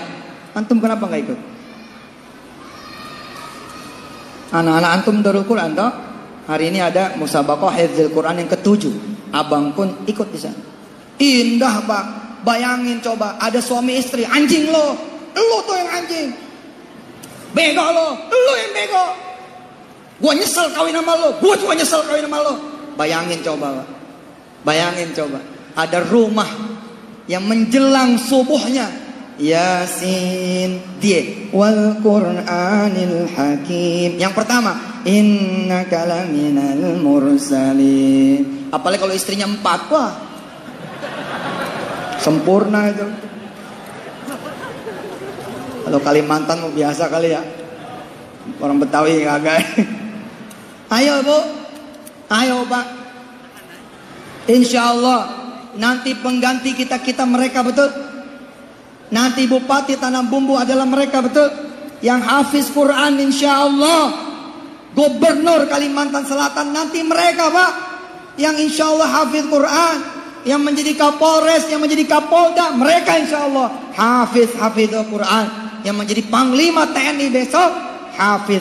Antum kenapa nggak ikut? Anak-anak antum Darul Quran toh? Hari ini ada musabaqah hifdzil Quran yang ke-7. Abang kun ikut di sana. Indah, Pak. Bayangin coba, ada suami istri, anjing lo tuh yang anjing. Bego lo yang bego. Gua nyesel kawin sama lo, gua juga nyesel kawin sama lo. Bayangin coba, Pak. Bayangin coba. Ada rumah yang menjelang subuhnya Yasin dia wal Qur'anil Hakim. Yang pertama innaka laminal mursalin. Apalagi kalau istrinya 4, wah sempurna itu. Kalau Kalimantan mau biasa kali ya. Orang Betawi kagak. Ayo Bu, ayo Pak. Insya Allah nanti pengganti kita mereka betul. Nanti Bupati Tanam Bumbu adalah mereka betul. Yang hafiz Quran insya Allah. Gubernur Kalimantan Selatan nanti mereka Pak. Yang insya Allah hafiz Quran. Yang menjadi Kapolres, yang menjadi Kapolda mereka insya Allah hafiz Quran. Yang menjadi Panglima TNI besok hafiz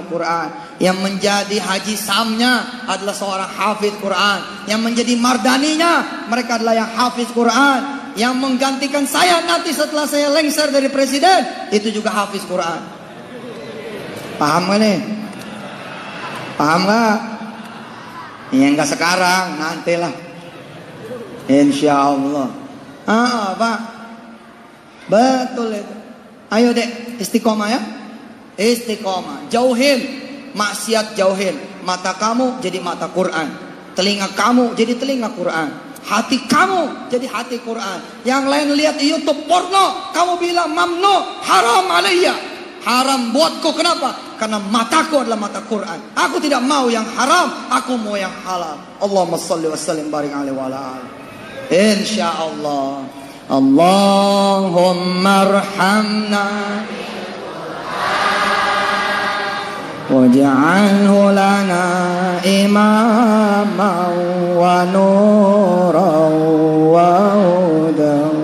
Quran. Yang menjadi Haji Samnya adalah seorang hafiz Quran. Yang menjadi Mardaninya mereka adalah yang hafiz Quran. Yang menggantikan saya nanti setelah saya lengser dari presiden itu juga hafiz Quran. Paham gak nih? Paham gak? Ya enggak sekarang, nantilah insya Allah. Pak, betul itu. Ayo dek, istiqomah ya. Istiqomah, jauhin maksiat, jauhin. Mata kamu jadi mata Quran, telinga kamu jadi telinga Quran, hati kamu jadi hati Quran. Yang lain lihat di YouTube porno, kamu bilang mamnu, haram alayya. Haram buatku, kenapa? Karena mataku adalah mata Quran. Aku tidak mau yang haram, aku mau yang halal. Allahumma shalli wa sallim barik alaihi wa ala alihi. Insyaallah. Allahumma arhamna waj'alhu lana imaman wa nuran wa hudan.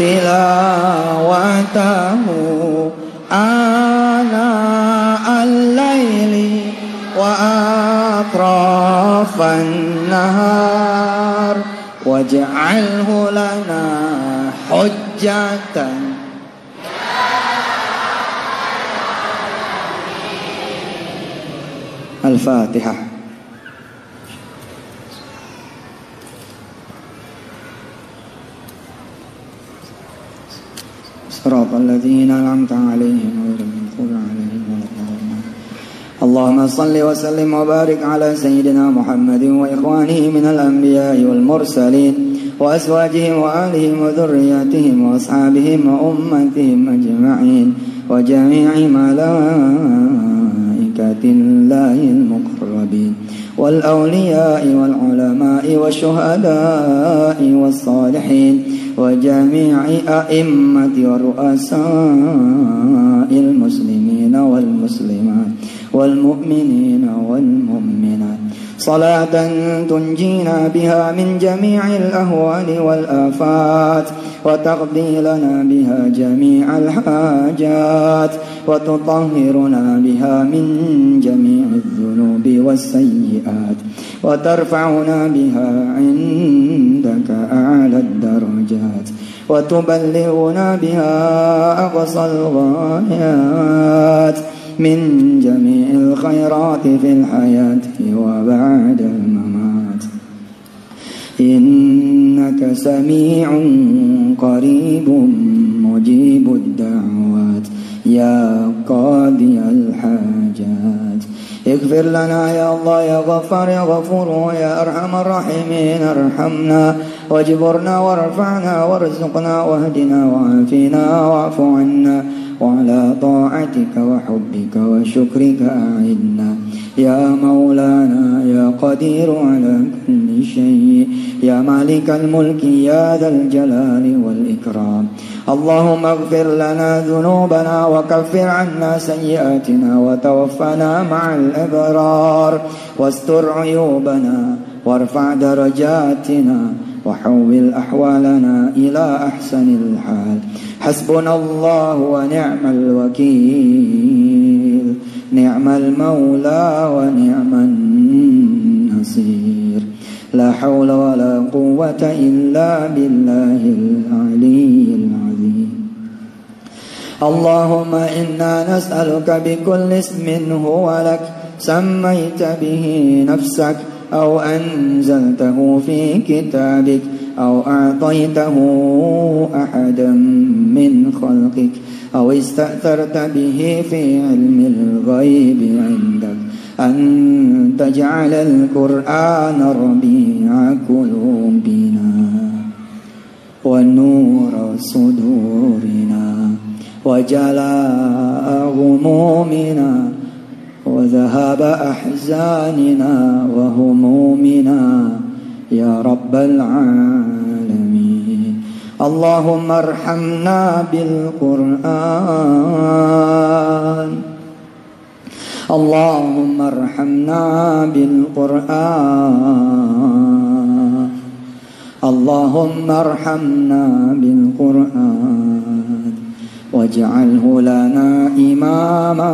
Tilawatahu ana al-laili wa atrafan nahar waj'alhu lana hujjatan. Al-Fatihah. صراط الذين أنعمت عليهم غير المغضوب عليهم ولا الضالين. اللهم صل وسلم وبارك على سيدنا محمد وإخوانه من الأنبياء والمرسلين وأزواجهم وآلهم وذرياتهم وأصحابهم وأمتهم أجمعين وجميع ملائكة الله المقربين والأولياء والعلماء والشهداء والصالحين وجميع أئمة ورؤساء المسلمين والمسلمات والمؤمنين والمؤمنات صلاة تنجينا بها من جميع الأهوال والآفات وتقضي لنا بها جميع الحاجات وتطهرنا بها من جميع الذنوب والسيئات وترفعنا بها عندك أعلى الدرجات وتبلغنا بها أقصى الغايات من جميع الخيرات في الحياة وبعد الممات إنك سميع قريب مجيب الدعوات يا قاضي الحاجات اغفر لنا يا الله يا غفار يا غفور يا أرحم الراحمين ارحمنا واجبرنا وارفعنا وارزقنا واهدنا وعافنا واعف عنا وعلى طاعتك وحبك وشكرك أعنا يا مولانا يا قدير على كل شيء يا مالك الملك يا ذا الجلال والإكرام اللهم اغفر لنا ذنوبنا وكفر عنا سيئاتنا وتوفنا مع الأبرار واستر عيوبنا وارفع درجاتنا وحول أحوالنا إلى أحسن الحال حسبنا الله ونعم الوكيل نعم المولى ونعم النصير لا حول ولا قوة إلا بالله العلي العظيم اللهم إنا نسألك بكل اسم هو لك سميت به نفسك أو أنزلته في كتابك أو أعطيته أحدا من خلقك أو استأثرت به في علم الغيب عندك أن تجعل القرآن ربيع قلوبنا ونور صدورنا وجلاء همومنا وذهاب أحزاننا وهمومنا يا رب العالمين اللهم ارحمنا بالقرآن اللهم ارحمنا بالقرآن اللهم ارحمنا بالقرآن واجعله لنا إماما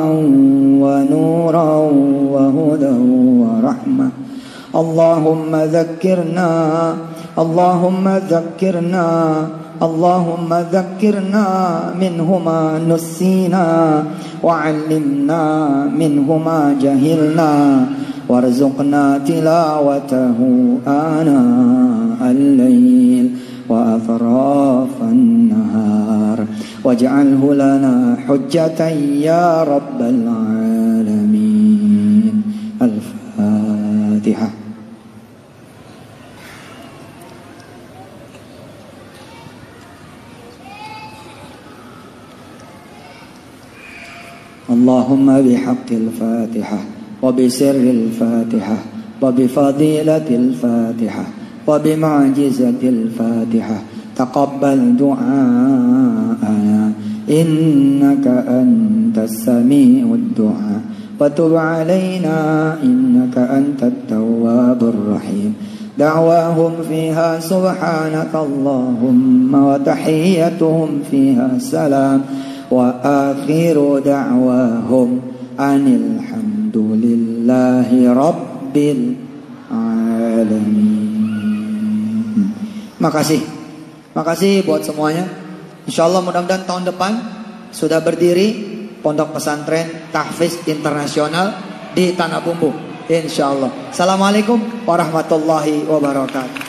ونورا وهدى ورحمة اللهم ذكرنا اللهم ذكرنا اللهم ذكرنا منه ما نسينا وعلمنا منه ما جهلنا وارزقنا تلاوته آناء الليل وأطراف النهار واجعله لنا حجة يا رب العالمين الفاتحة اللهم بحق الفاتحة وبسر الفاتحة وبفضيلة الفاتحة وبمعجزة الفاتحة تقبل دعاءنا إنك أنت السميع الدعاء وتب علينا إنك أنت التواب الرحيم دعواهم فيها سبحانك اللهم وتحيتهم فيها سلام وآخر دعواهم أن الحمد لله رب العالمين. Makasih buat semuanya. Insyaallah mudah-mudahan tahun depan sudah berdiri Pondok Pesantren Tahfiz Internasional di Tanah Bumbu. Insyaallah. Assalamualaikum warahmatullahi wabarakatuh.